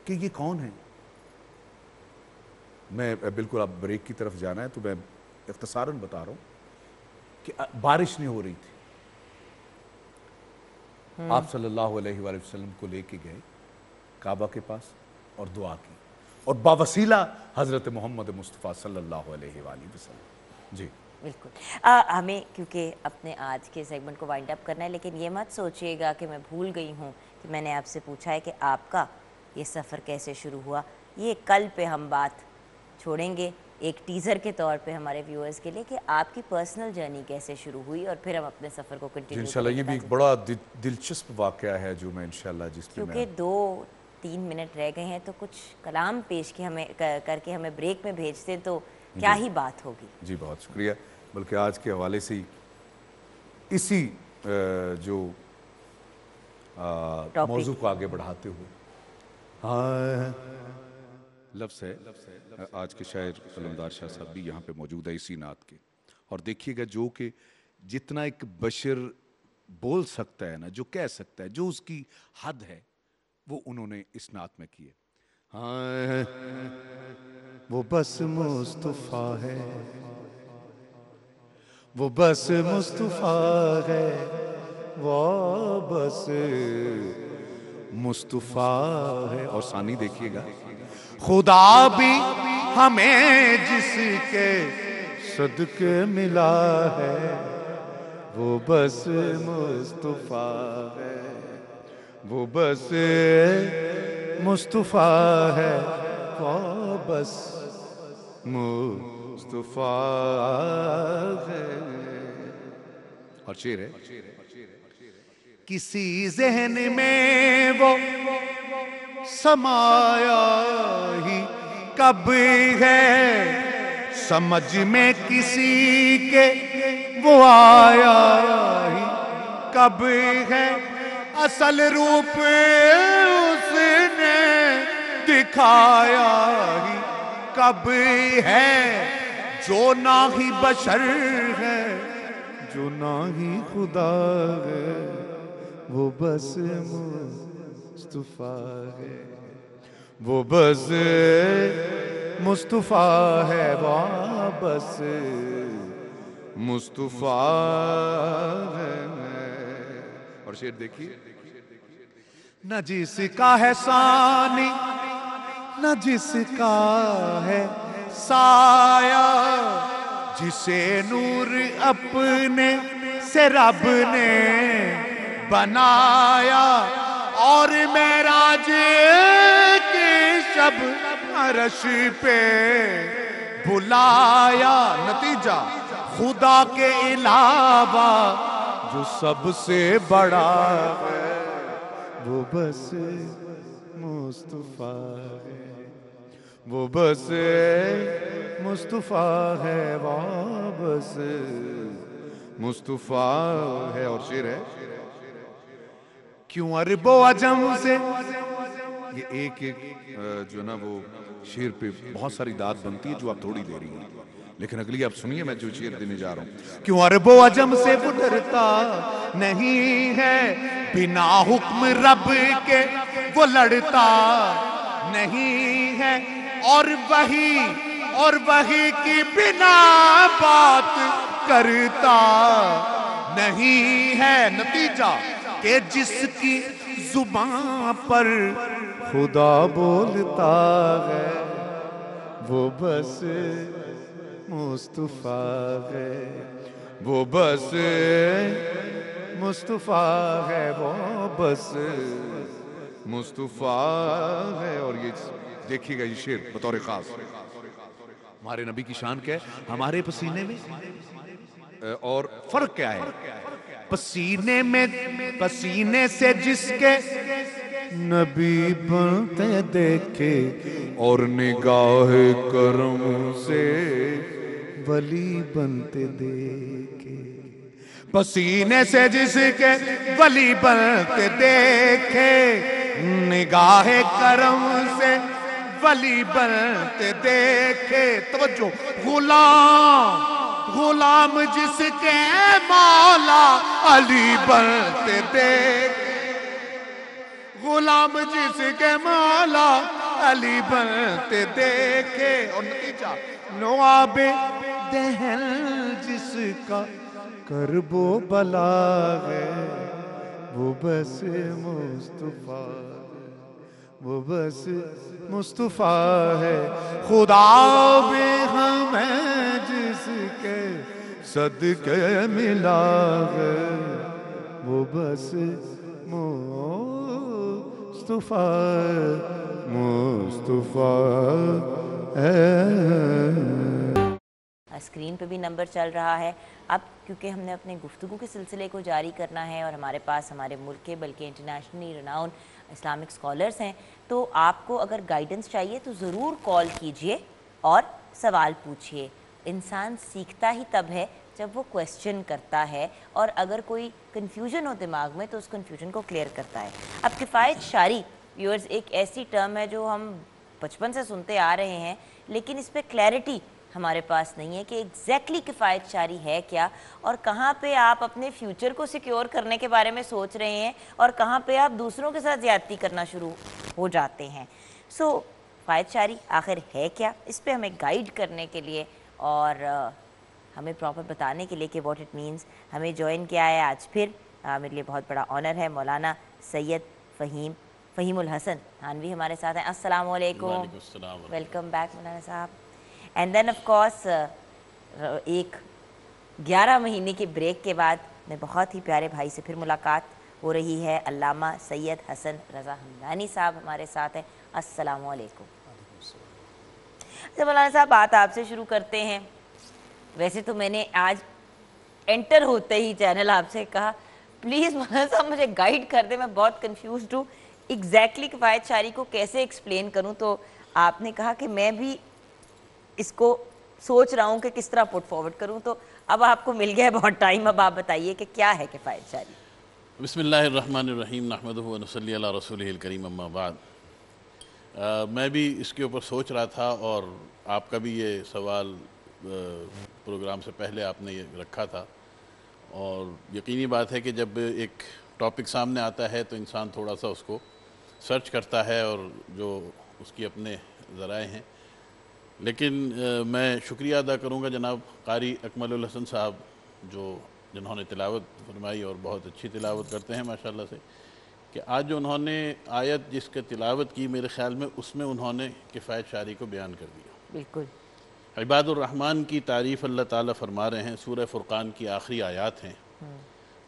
S3: کہ یہ کون ہے۔ میں بالکل اب بریک کی طرف جانا ہے تو میں اختصاراً بتا رہا ہوں کہ بارش نہیں ہو رہی تھی، آپ صلی اللہ علیہ وآلہ وسلم کو لے کے گئے کعبہ کے پاس اور دعا کی، اور باوسیلہ حضرت محمد مصطفیٰ صلی اللہ علیہ وآلہ وسلم۔ جی
S2: بالکل، ہمیں کیونکہ اپنے آج کے سیگمنٹ کو وائنڈ اپ کرنا ہے، لیکن یہ مت سوچئے گا کہ میں بھول گئی ہوں کہ میں نے آپ سے پوچھا ہے کہ آپ کا یہ سفر کیسے شروع ہوا۔ یہ کل پہ ہم بات چھوڑیں گے ایک ٹیزر کے طور پہ ہمارے ویورز کے لیے کہ آپ کی پرسنل جرنی کیسے شروع ہوئی، اور پھر ہم اپنے سفر کو کنٹینیو
S3: انشاءاللہ یہ بھی ایک بڑا دلچسپ واقعہ ہے جو میں انشاءاللہ جس پہ میں
S2: کیونکہ 2-3 منٹ رہ گئے ہیں، تو کچھ کلام پیش کی ہمیں کر کے ہمیں بریک میں بھیجتے تو کیا ہی بات ہوگی۔
S3: جی بہت شکریہ، بلکہ آج کے حوالے سے اسی جو موضوع کو آگے بڑھاتے ہوئے لفظ ہے، آج کے شاعر قلندار شاہ صاحب بھی یہاں پہ موجود ہے اسی نعت کے، اور دیکھیے گا جو کہ جتنا ایک بشر بول سکتا ہے نا، جو کہہ سکتا ہے، جو اس کی حد ہے، وہ انہوں نے اس نعت میں کیے۔
S4: وہ بس مصطفیٰ ہے، وہ بس مصطفیٰ ہے، وہ بس مصطفیٰ ہے،
S3: اور ثانی دیکھیے گا،
S4: خدا بھی ہمیں جس کے صدقے ملا ہے، وہ بس مصطفیٰ ہے، وہ بس مصطفیٰ ہے، وہ بس مصطفیٰ ہے۔
S3: اور شعر ہے،
S4: کسی ذہن میں وہ سمایا ہی کب ہے، سمجھ میں کسی کے وہ آیا ہی کب ہے، اصل روپ اس نے دکھایا ہی کب ہے، جو نہ ہی بشر ہے، جو نہ ہی خدا ہے، وہ بس مصطفیٰ ہے، وہ بس مصطفیٰ ہے، وہ بس مصطفیٰ ہے۔
S3: اور شعر دیکھیے،
S4: نہ جس کا ہے ثانی، نہ جس کا ہے سایہ، جسے نور اپنے سے رب نے بنایا، اور معراج کی شب عرش پہ بلایا، نتیجہ خدا کے علاوہ جو سب سے بڑا ہے، وہ بس مصطفیٰ ہے، وہ بس مصطفیٰ ہے، وہ بس مصطفیٰ ہے۔ اور شعر ہے، کیوں عرب و عجم سے،
S3: یہ ایک جو نا وہ شعر پہ بہت ساری داد بنتی ہے جو آپ تھوڑی دے رہی ہیں، لیکن اگلی آپ سنیے میں جو شعر دینے جا رہا ہوں۔
S4: کیوں عرب و عجم سے وہ ڈرتا نہیں ہے، بنا حکم رب کے وہ لڑتا نہیں ہے، اور وحی کی بنا بات کرتا نہیں ہے، نتیجہ کہ جس کی زبان پر خدا بولتا ہے، وہ بس مصطفیٰ ہے، وہ بس مصطفیٰ ہے، وہ بس مصطفیٰ ہے۔ اور یہ
S3: دیکھیے گا یہ شعر بطور خاص. ہمارے نبی کی شان کیا ہے, ہمارے پسینے میں اور فرق کیا ہے؟
S4: پسینے میں پسینے سے جس کے نبی بنتے دیکھے
S3: اور نگاہ کرم سے
S4: ولی بنتے دیکھے. پسینے سے جس کے ولی بنتے دیکھے نگاہ کرم سے ولی بنتے دیکھے. توجہ, غلام جس کے مولا علی بنتے دیکھے, غلام جس کے مولا علی بنتے دیکھے. اور نتیجہ نواب دہن جس کا کرب و بلا ہے وہ بس مصطفیٰ, وہ بس مصطفیٰ ہے. خدا بھی ہمیں جس کے صدقے ملا ہے وہ بس مصطفیٰ ہے.
S2: اسکرین پہ بھی نمبر چل رہا ہے. اب کیونکہ ہم نے اپنے گفتگو کے سلسلے کو جاری کرنا ہے اور ہمارے پاس ہمارے ملک کے بلکہ انٹرنیشنلی رناؤن اسلامک اسکالرس ہیں, تو آپ کو اگر گائیڈنس چاہیے تو ضرور کال کیجئے اور سوال پوچھئے. انسان سیکھتا ہی تب ہے جب وہ کویسچن کرتا ہے, اور اگر کوئی کنفیوژن ہو دماغ میں تو اس کنفیوژن کو کلیئر کرتا ہے. اب کفایت شاری ویورز ایک ایسی ٹرم ہے جو ہم بچپن سے سنتے آ رہے ہیں, لیکن اس پہ کلیئرٹی ہمارے پاس نہیں ہے کہ ایگزیکٹلی کفایت شاری ہے کیا, اور کہاں پہ آپ اپنے فیوچر کو سیکیور کرنے کے بارے میں سوچ رہے ہیں اور کہاں پہ آپ دوسروں کے ساتھ زیادتی کرنا شروع ہو جاتے ہیں. سو کفایت شاری آخر ہے کیا, اس پہ ہمیں گائیڈ کرنے کے لیے اور ہمیں پراپر بتانے کے لیے کہ واٹ اٹ مینس, ہمیں جوائن کیا ہے آج پھر. میرے لیے بہت بڑا آنر ہے, مولانا سید فہیم الحسن تھانوی ہمارے ساتھ ہیں. السلام علیکم, ویلکم بیک مولانا صاحب. اینڈ دین آف کورس ایک 11 مہینے کے بریک کے بعد میں بہت ہی پیارے بھائی سے پھر ملاقات ہو رہی ہے. علامہ سید حسن رضا حمدانی صاحب ہمارے ساتھ ہیں. السلام علیکم. مولانا صاحب بات آپ سے شروع کرتے ہیں. ویسے تو میں نے آج انٹر ہوتے ہی چینل آپ سے کہا پلیز مولانا صاحب مجھے گائیڈ کر دیں, میں بہت کنفیوزڈ ہوں ایگزیکٹلی کفایت شاری کو کیسے ایکسپلین کروں. تو آپ نے کہا کہ میں بھی اس کو سوچ رہا ہوں کہ کس طرح پٹ فارورڈ کروں, تو اب آپ کو مل گیا ہے بہت ٹائم, اب آپ بتائیے کہ کیا ہے کفایت شاری.
S5: بسم اللہ الرحمن الرحیم, نحمدہ و نصلی علی رسولہ الکریم, اما بعد. میں بھی اس کے اوپر سوچ رہا تھا, اور آپ کا بھی یہ سوال پروگرام سے پہلے آپ نے یہ رکھا تھا, اور یقینی بات ہے کہ جب ایک ٹاپک سامنے آتا ہے تو انسان تھوڑا سا اس کو سرچ کرتا ہے اور جو اس کی اپنے ذرائع ہیں. لیکن میں شکریہ ادا کروں گا جناب قاری اکمل الحسن صاحب جنہوں نے تلاوت فرمائی اور بہت اچھی تلاوت کرتے ہیں ماشاءاللہ سے, کہ آج جو انہوں نے آیت جس کے تلاوت کی میرے خیال میں اس میں انہوں نے کفایت شاری کو بیان کر دیا.
S2: بالکل.
S5: عباد الرحمن کی تعریف اللہ تعالیٰ فرما رہے ہیں, سورہ فرقان کی آخری آیات ہیں,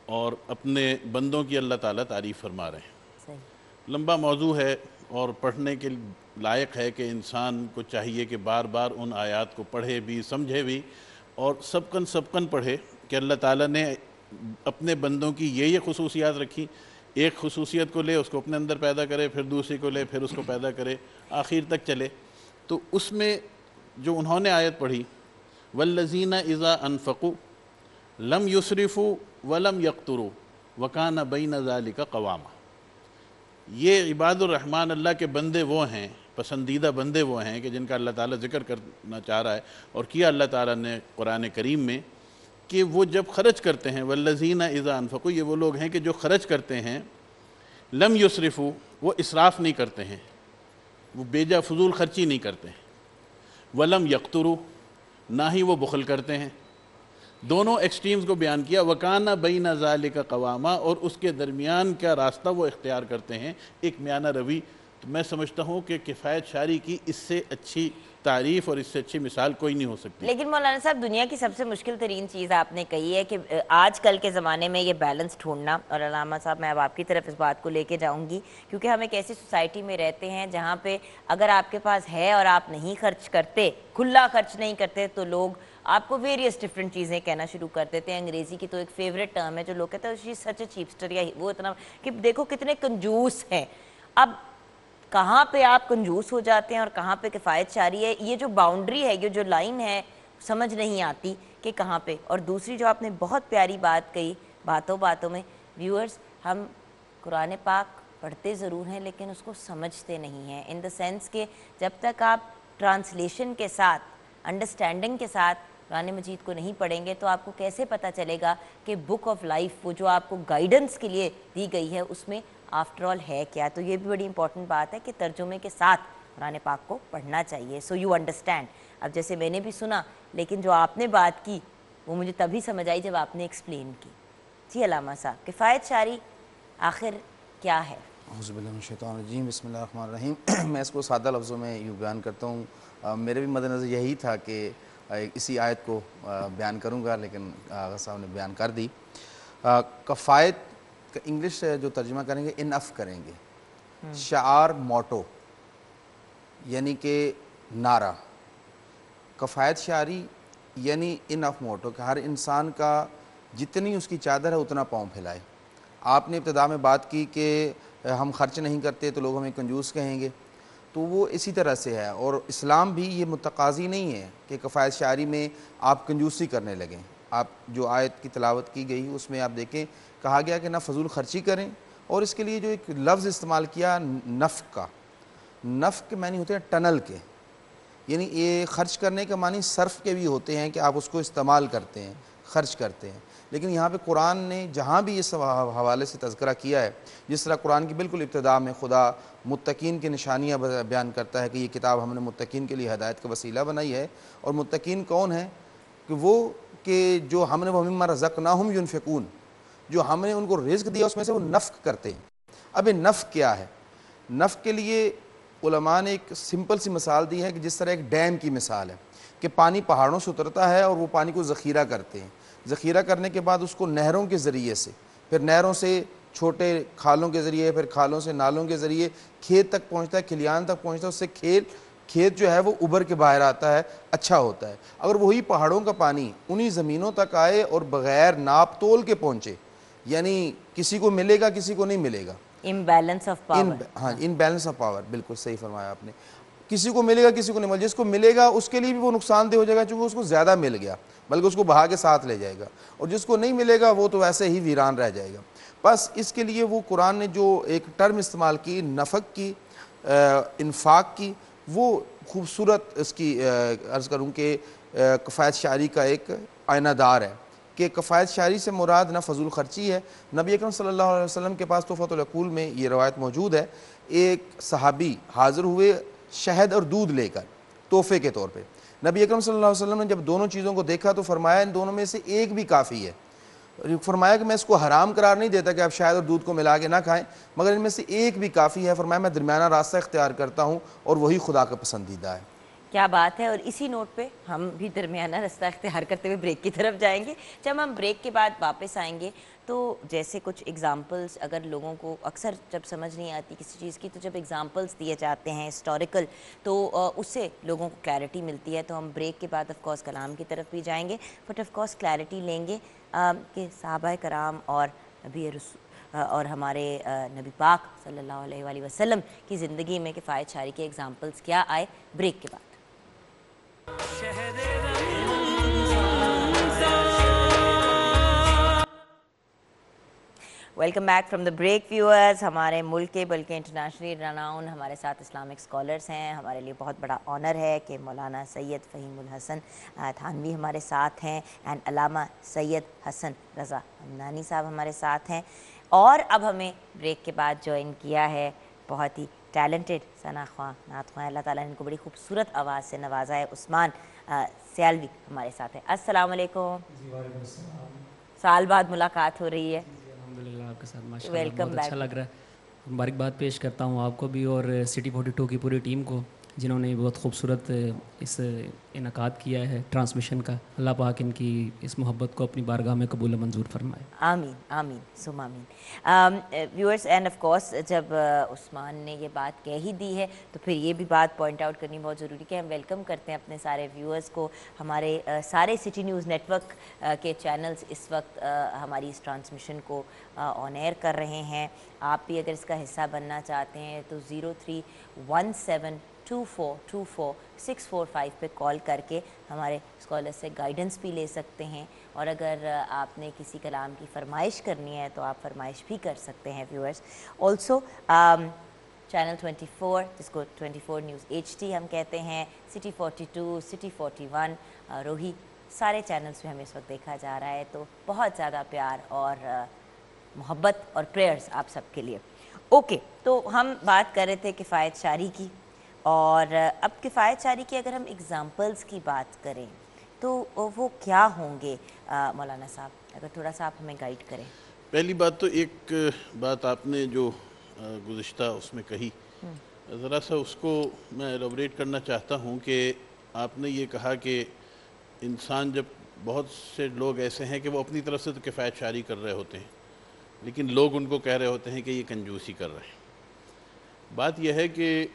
S5: اور اپنے بندوں کی اللہ تعالیٰ تعریف فرما رہے ہیں. لمبا موضوع ہے اور پڑھنے کے لائق ہے کہ انسان کو چاہیے کہ بار بار ان آیات کو پڑھے بھی, سمجھے بھی, اور سبقن پڑھے کہ اللہ تعالیٰ نے اپنے بندوں کی یہ خصوصیات رکھی. ایک خصوصیت کو لے, اس کو اپنے اندر پیدا کرے, پھر دوسری کو لے, پھر اس کو پیدا کرے, آخر تک چلے. تو اس میں جو انہوں نے آیت پڑھی والذین اذا انفقوا لم یسرفوا ولم یقتروا وکان بین ذلک قواما, یہ عباد الرحمن اللہ کے بندے وہ ہیں, پسندیدہ بندے وہ ہیں کہ جن کا اللہ تعالیٰ ذکر کرنا چاہ رہا ہے اور کیا اللہ تعالیٰ نے قرآن کریم میں, کہ وہ جب خرچ کرتے ہیں والذین اذا انفقوا, یہ وہ لوگ ہیں کہ جو خرچ کرتے ہیں, لم یسرفوا, وہ اسراف نہیں کرتے ہیں, وہ بیجا فضول خرچی نہیں کرتے ہیں, ولم یقتروا, نہ ہی وہ بخل کرتے ہیں. دونوں ایکسٹریمز کو بیان کیا. وکان بین ذالک قواما, اور اس کے درمیان کیا راستہ وہ اختیار کرتے ہیں, ایک میانہ روی. تو میں سمجھتا ہوں کہ کفایت شاری کی اس سے اچھی تعریف اور اس سے اچھی مثال کوئی نہیں ہو سکتی۔
S2: لیکن مولانا صاحب دنیا کی سب سے مشکل ترین چیز آپ نے کہی ہے کہ آج کل کے زمانے میں یہ بیلنس ڈھونڈنا، اور علامہ صاحب میں اب آپ کی طرف اس بات کو لے کے جاؤں گی، کیونکہ ہم ایک ایسی سوسائٹی میں رہتے ہیں جہاں پہ اگر آپ کے پاس ہے اور آپ نہیں خرچ کرتے، کھلا خرچ نہیں کرتے، تو لوگ آپ کو ویریس ڈفرینٹ چیزیں کہنا شروع کر دیتے ہیں۔ انگریزی کی تو ایک فیوریٹ ٹرم ہے جو لوگ کہتے ہیں شی سچ اے چیپسٹر، یا وہ اتنا کہ دیکھو کتنے کنجوس ہیں۔ اب کہاں پہ آپ کنجوس ہو جاتے ہیں اور کہاں پہ کفایت شاری ہے، یہ جو باؤنڈری ہے، یہ جو لائن ہے، سمجھ نہیں آتی کہ کہاں پہ۔ اور دوسری جو آپ نے بہت پیاری بات کہی باتوں باتوں میں، ویورز ہم قرآن پاک پڑھتے ضرور ہیں لیکن اس کو سمجھتے نہیں ہیں، ان دا سینس کہ جب تک آپ ٹرانسلیشن کے ساتھ، انڈرسٹینڈنگ کے ساتھ قرآن مجید کو نہیں پڑھیں گے تو آپ کو کیسے پتہ چلے گا کہ بک آف لائف وہ جو آپ کو گائیڈنس کے لیے دی گئی ہے اس میں آفٹر آل ہے کیا۔ تو یہ بھی بڑی امپورٹنٹ بات ہے کہ ترجمے کے ساتھ قرآن پاک کو پڑھنا چاہیے، سو یو انڈرسٹینڈ۔ اب جیسے میں نے بھی سنا لیکن جو آپ نے بات کی وہ مجھے تبھی سمجھ آئی جب آپ نے ایکسپلین کی۔ جی علامہ صاحب، کفایت شاری آخر کیا ہے؟
S6: اعوذ باللہ من الشیطان الرجیم، بسم اللہ الرحمن الرحیم۔ میں اس کو سادہ لفظوں میں یوں بیان کرتا ہوں، میرے بھی مد نظر یہی تھا کہ اسی آیت کو بیان کروں گا لیکن آغا صاحب نے بیان کر دی۔ کفایت کا انگلش جو ترجمہ کریں گے انف کریں گے، شعار موٹو یعنی کہ نعرہ، کفایت شعاری یعنی انف موٹو کہ ہر انسان کا جتنی اس کی چادر ہے اتنا پاؤں پھیلائے۔ آپ نے ابتدا میں بات کی کہ ہم خرچ نہیں کرتے تو لوگ ہمیں کنجوس کہیں گے، تو وہ اسی طرح سے ہے، اور اسلام بھی یہ متقاضی نہیں ہے کہ کفایت شعاری میں آپ کنجوسی کرنے لگیں۔ آپ جو آیت کی تلاوت کی گئی اس میں آپ دیکھیں کہا گیا کہ نہ فضول خرچی کریں، اور اس کے لیے جو ایک لفظ استعمال کیا نفق کا، نفق کے معنی ہوتے ہیں ٹنل کے، یعنی یہ خرچ کرنے کے معنی صرف کے بھی ہوتے ہیں کہ آپ اس کو استعمال کرتے ہیں، خرچ کرتے ہیں۔ لیکن یہاں پہ قرآن نے جہاں بھی اس حوالے سے تذکرہ کیا ہے، جس طرح قرآن کی بالکل ابتدا میں خدا متقین کی نشانیاں بیان کرتا ہے کہ یہ کتاب ہم نے متقین کے لیے ہدایت کا وسیلہ بنائی ہے، اور متقین کون ہیں کہ وہ کہ جو ہم نے وَمِمَّا رَزَقْنَاهُمْ يُنْفِقُونَ، جو ہم نے ان کو رزق دیا اس میں سے وہ نفق کرتے ہیں۔ اب یہ نفق کیا ہے؟ نفق کے لیے علماء نے ایک سمپل سی مثال دی ہے کہ جس طرح ایک ڈیم کی مثال ہے کہ پانی پہاڑوں سے اترتا ہے اور وہ پانی کو ذخیرہ کرتے ہیں، ذخیرہ کرنے کے بعد اس کو نہروں کے ذریعے سے، پھر نہروں سے چھوٹے کھالوں کے ذریعے، پھر کھالوں سے نالوں کے ذریعے کھیت تک پہنچتا ہے، کھلیان تک پہنچتا ہے، اس سے کھیت جو ہے وہ ابھر کے باہر آتا ہے، اچھا ہوتا ہے۔ اگر وہی پہاڑوں کا پانی انہی زمینوں تک آئے اور بغیر ناپ تول کے پہنچے، یعنی کسی کو ملے گا کسی کو نہیں ملے گا،
S2: امبیلنس آف پاور۔
S6: ہاں ان بیلنس آف پاور، بالکل صحیح فرمایا آپ نے، کسی کو ملے گا کسی کو نہیں ملے گا، جس کو ملے گا اس کے لیے بھی وہ نقصان دہ ہو جائے گا چونکہ اس کو زیادہ مل گیا، بلکہ اس کو بہا کے ساتھ لے جائے گا، اور جس کو نہیں ملے گا وہ تو ویسے ہی ویران رہ جائے گا۔ بس اس کے لیے وہ قرآن نے جو ایک ٹرم استعمال کی نفق کی، انفاق کی، وہ خوبصورت اس کی عرض کروں کہ کفایت شعری کا ایک آئینہ دار ہے کہ کفایت شعری سے مراد نہ فضول خرچی ہے۔ نبی اکرم صلی اللہ علیہ وسلم کے پاس تحفۃ العقول میں یہ روایت موجود ہے، ایک صحابی حاضر ہوئے شہد اور دودھ لے کر تحفے کے طور پہ، نبی اکرم صلی اللہ علیہ وسلم نے جب دونوں چیزوں کو دیکھا تو فرمایا ان دونوں میں سے ایک بھی کافی ہے، فرمایا کہ میں اس کو حرام قرار نہیں دیتا کہ آپ شہد اور دودھ کو ملا کے نہ کھائیں، مگر ان میں سے ایک بھی کافی ہے، فرمایا میں درمیانہ راستہ اختیار کرتا ہوں اور وہی خدا کا پسندیدہ ہے۔
S2: کیا بات ہے، اور اسی نوٹ پہ ہم بھی درمیانہ راستہ اختیار کرتے ہوئے بریک کی طرف جائیں گے۔ جب ہم بریک کے بعد واپس آئیں گے تو جیسے کچھ ایگزامپلس اگر لوگوں کو اکثر جب سمجھ نہیں آتی کسی چیز کی تو جب ایگزامپلس دیے جاتے ہیں ہسٹوریکل تو اس سے لوگوں کو کلیئرٹی ملتی ہے۔ تو ہم بریک کے بعد آف کورس کلام کی طرف بھی جائیں گے، بٹ آف کورس کلیئرٹی لیں گے کہ صحابہ کرام اور نبی اور ہمارے نبی پاک صلی اللہ علیہ وآلہ وسلم کی زندگی میں کفایت شعری کے ایگزامپلس کیا آئے، بریک کے بعد۔ Welcome back from the break viewers. ہمارے ملک کے بلکہ انٹرنیشنلی رناؤن ہمارے ساتھ اسلامک اسکالرس ہیں۔ ہمارے لیے بہت بڑا آنر ہے کہ مولانا سید فہیم الحسن تھانوی ہمارے ساتھ ہیں اینڈ علامہ سید حسن رضا حمدانی صاحب ہمارے ساتھ ہیں، اور اب ہمیں بریک کے بعد جوائن کیا ہے بہت ہی ٹیلنٹڈ ثنا خواں نعت خواں، اللہ تعالیٰ نے ان کو بڑی خوبصورت آواز سے نوازا ہے، عثمان سیالوی ہمارے ساتھ ہے۔ السلام علیکم۔
S7: جی وعلیکم السلام۔
S2: سال بعد ملاقات ہو رہی ہے۔
S7: الحمدللہ آپ کے ساتھ ماشاء اللہ بہت اچھا لگ رہا ہے۔ مبارکباد پیش کرتا ہوں آپ کو بھی اور سٹی 42 کی پوری ٹیم کو جنہوں نے بہت خوبصورت اس انعقاد کیا ہے ٹرانسمیشن کا. اللہ پاک ان کی اس محبت کو اپنی بارگاہ میں قبول و منظور فرمائے.
S2: آمین آمین ثم آمین. ویورز اینڈ آف کورس جب عثمان نے یہ بات کہہ ہی دی ہے تو پھر یہ بھی بات پوائنٹ آؤٹ کرنی بہت ضروری کہ ہم ویلکم کرتے ہیں اپنے سارے ویورز کو. ہمارے سارے سٹی نیوز نیٹ ورک کے چینلز اس وقت ہماری اس ٹرانسمیشن کو آن ایئر کر رہے ہیں. آپ بھی اگر اس کا حصہ بننا چاہتے ہیں تو 03172424 پہ کال کر کے ہمارے اسکالر سے گائیڈنس بھی لے سکتے ہیں. اور اگر آپ نے کسی کلام کی فرمائش کرنی ہے تو آپ فرمائش بھی کر سکتے ہیں ویورز. آلسو چینل 24 جس کو 24 نیوز HD ہم کہتے ہیں, سٹی 42, سٹی 41, روہی, سارے چینلز پہ ہمیں اس وقت دیکھا جا رہا ہے. تو بہت زیادہ پیار اور محبت اور پریئرز آپ سب کے لیے. اوکے, تو ہم بات کر رہے تھے کفایت شاری کی, اور اب کفایت شاری کی اگر ہم اگزامپلز کی بات کریں تو وہ کیا ہوں گے مولانا صاحب؟ اگر تھوڑا سا آپ ہمیں گائیڈ کریں.
S5: پہلی بات تو ایک بات آپ نے جو گزشتہ اس میں کہی, ذرا سا اس کو میں ایلابریٹ کرنا چاہتا ہوں کہ آپ نے یہ کہا کہ انسان جب بہت سے لوگ ایسے ہیں کہ وہ اپنی طرف سے تو کفایت شاری کر رہے ہوتے ہیں لیکن لوگ ان کو کہہ رہے ہوتے ہیں کہ یہ کنجوسی کر رہے ہیں. بات یہ ہے کہ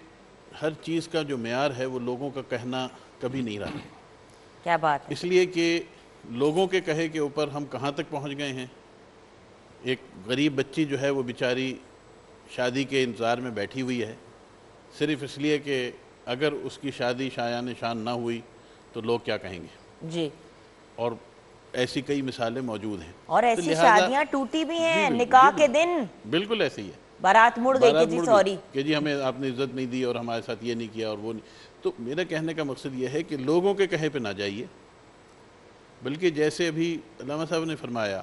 S5: ہر چیز کا جو معیار ہے وہ لوگوں کا کہنا کبھی نہیں رہا.
S2: کیا بات ہے؟
S5: اس لیے کہ لوگوں کے کہے کے اوپر ہم کہاں تک پہنچ گئے ہیں. ایک غریب بچی جو ہے وہ بیچاری شادی کے انتظار میں بیٹھی ہوئی ہے صرف اس لیے کہ اگر اس کی شادی شایان شان نہ ہوئی تو لوگ کیا کہیں گے.
S2: جی,
S5: اور ایسی کئی مثالیں موجود ہیں.
S2: اور ایسی شادیاں ٹوٹی بھی ہیں نکاح کے دن.
S5: بالکل ایسے ہی ہے,
S2: بارات مڑ گئی کہ جی سوری
S5: کہ جی ہمیں آپ نے عزت نہیں دی اور ہمارے ساتھ یہ نہیں کیا اور وہ نہیں. تو میرا کہنے کا مقصد یہ ہے کہ لوگوں کے کہے پہ نہ جائیے, بلکہ جیسے ابھی علامہ صاحب نے فرمایا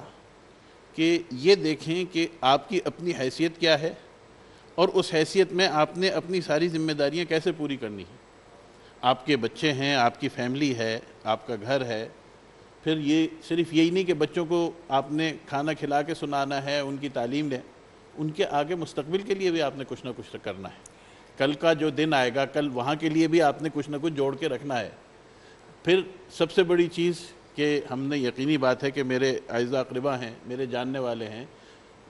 S5: کہ یہ دیکھیں کہ آپ کی اپنی حیثیت کیا ہے اور اس حیثیت میں آپ نے اپنی ساری ذمہ داریاں کیسے پوری کرنی ہیں. آپ کے بچے ہیں, آپ کی فیملی ہے, آپ کا گھر ہے. پھر یہ صرف یہی نہیں کہ بچوں کو آپ نے کھانا کھلا کے سنانا ہے, ان کی تعلیم لیں, ان کے آگے مستقبل کے لیے بھی آپ نے کچھ نہ کچھ کرنا ہے. کل کا جو دن آئے گا کل وہاں کے لیے بھی آپ نے کچھ نہ کچھ جوڑ کے رکھنا ہے. پھر سب سے بڑی چیز کہ ہم نے یقینی بات ہے کہ میرے اعزاء اقربا ہیں, میرے جاننے والے ہیں,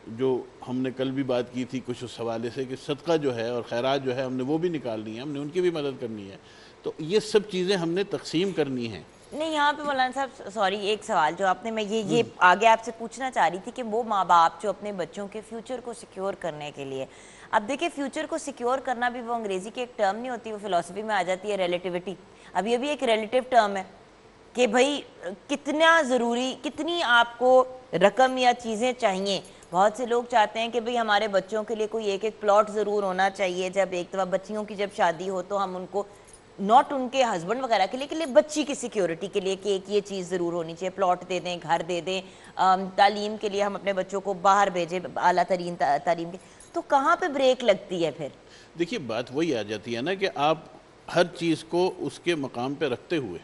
S5: جو ہم نے کل بھی بات کی تھی کچھ اس حوالے سے کہ صدقہ جو ہے اور خیرات جو ہے ہم نے وہ بھی نکالنی ہے, ہم نے ان کی بھی مدد کرنی ہے. تو یہ سب چیزیں ہم نے تقسیم کرنی ہیں.
S2: نہیں, یہاں پہ مولانا صاحب سوری ایک سوال جو آپ نے, میں یہ آگے آپ سے پوچھنا چاہ رہی تھی کہ وہ ماں باپ جو اپنے بچوں کے فیوچر کو سیکیور کرنے کے لیے, اب دیکھیں فیوچر کو سیکیور کرنا بھی وہ انگریزی کی ایک ٹرم نہیں ہوتی, وہ فلسفی میں آ جاتی ہے ریلیٹیوٹی. اب یہ بھی ایک ریلیٹیو ٹرم ہے کہ بھائی کتنا ضروری, کتنی آپ کو رقم یا چیزیں چاہیے. بہت سے لوگ چاہتے ہیں کہ بھئی ہمارے بچوں کے لیے کوئی ایک پلاٹ ضرور ہونا چاہیے, جب ایک دفعہ بچیوں کی جب شادی ہو تو ہم ان کو ناٹ ان کے ہسبینڈ وغیرہ کے لیے بچی کی سیکیورٹی کے لیے کہ ایک یہ چیز ضرور ہونی چاہیے, پلاٹ دے دیں, گھر دے دیں, تعلیم کے لیے ہم اپنے بچوں کو باہر بھیجیں اعلیٰ ترین تعلیم کے. تو کہاں پہ بریک لگتی ہے پھر؟
S5: دیکھیے بات وہی آ جاتی ہے نا کہ آپ ہر چیز کو اس کے مقام پہ رکھتے ہوئے,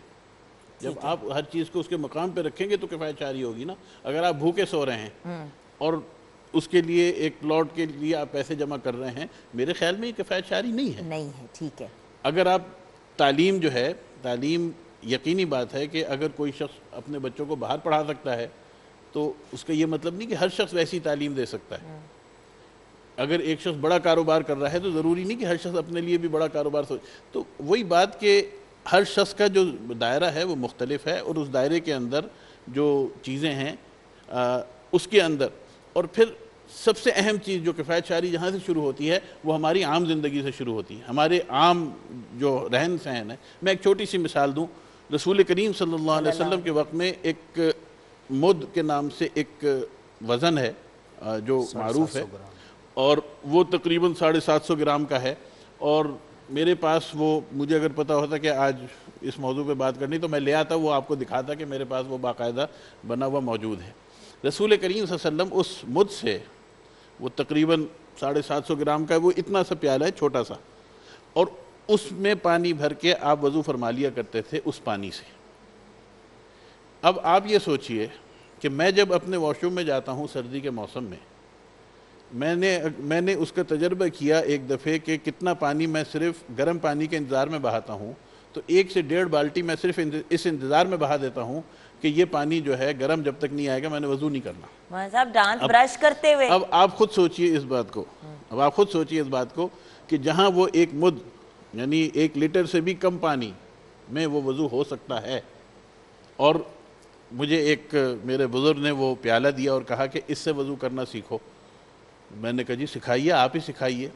S5: جب آپ ہر چیز کو اس کے مقام پہ رکھیں گے تو کفایت شاری ہوگی نا. اگر آپ بھوکے سو رہے ہیں اور اس کے لیے ایک پلاٹ کے لیے آپ پیسے جمع کر رہے ہیں, میرے خیال میں یہ کفایت شاری نہیں ہے.
S2: نہیں ہے, ٹھیک ہے.
S5: اگر آپ تعلیم جو ہے, تعلیم یقینی بات ہے کہ اگر کوئی شخص اپنے بچوں کو باہر پڑھا سکتا ہے تو اس کا یہ مطلب نہیں کہ ہر شخص ویسی تعلیم دے سکتا ہے. اگر ایک شخص بڑا کاروبار کر رہا ہے تو ضروری نہیں کہ ہر شخص اپنے لیے بھی بڑا کاروبار سوچ. تو وہی بات کہ ہر شخص کا جو دائرہ ہے وہ مختلف ہے, اور اس دائرے کے اندر جو چیزیں ہیں اس کے اندر, اور پھر سب سے اہم چیز جو کفایت شاری جہاں سے شروع ہوتی ہے وہ ہماری عام زندگی سے شروع ہوتی ہے, ہمارے عام جو رہن سہن ہے. میں ایک چھوٹی سی مثال دوں. رسول کریم صلی اللہ علیہ وسلم کے وقت میں ایک مد کے نام سے ایک وزن ہے جو معروف ہے, اور وہ تقریباً 750 گرام کا ہے. اور میرے پاس وہ, مجھے اگر پتا ہوتا کہ آج اس موضوع پہ بات کرنی تو میں لے آتا, وہ آپ کو دکھاتا کہ میرے پاس وہ باقاعدہ بنا ہوا موجود ہے. رسول کریم صلی اللہ علیہ وسلم اس مد سے, وہ تقریباً 750 گرام کا ہے, وہ اتنا سا پیالہ ہے چھوٹا سا, اور اس میں پانی بھر کے آپ وضو فرما لیا کرتے تھے اس پانی سے. اب آپ یہ سوچئے کہ میں جب اپنے واش روم میں جاتا ہوں سردی کے موسم میں, میں نے اس کا تجربہ کیا ایک دفعے کہ کتنا پانی میں صرف گرم پانی کے انتظار میں بہاتا ہوں، تو 1 سے 1.5 بالٹی میں صرف اس انتظار میں بہا دیتا ہوں کہ یہ پانی جو ہے گرم جب تک نہیں آئے گا میں نے وضو نہیں کرنا۔
S2: مولانا صاحب ڈانس برش کرتے ہوئے،
S5: اب آپ خود سوچئے اس بات کو کہ جہاں وہ 1 مد یعنی 1 لیٹر سے بھی کم پانی میں وہ وضو ہو سکتا ہے، اور مجھے ایک میرے بزرگ نے وہ پیالہ دیا اور کہا کہ اس سے وضو کرنا سیکھو۔ میں نے کہا جی سکھائیے، آپ ہی سکھائیے۔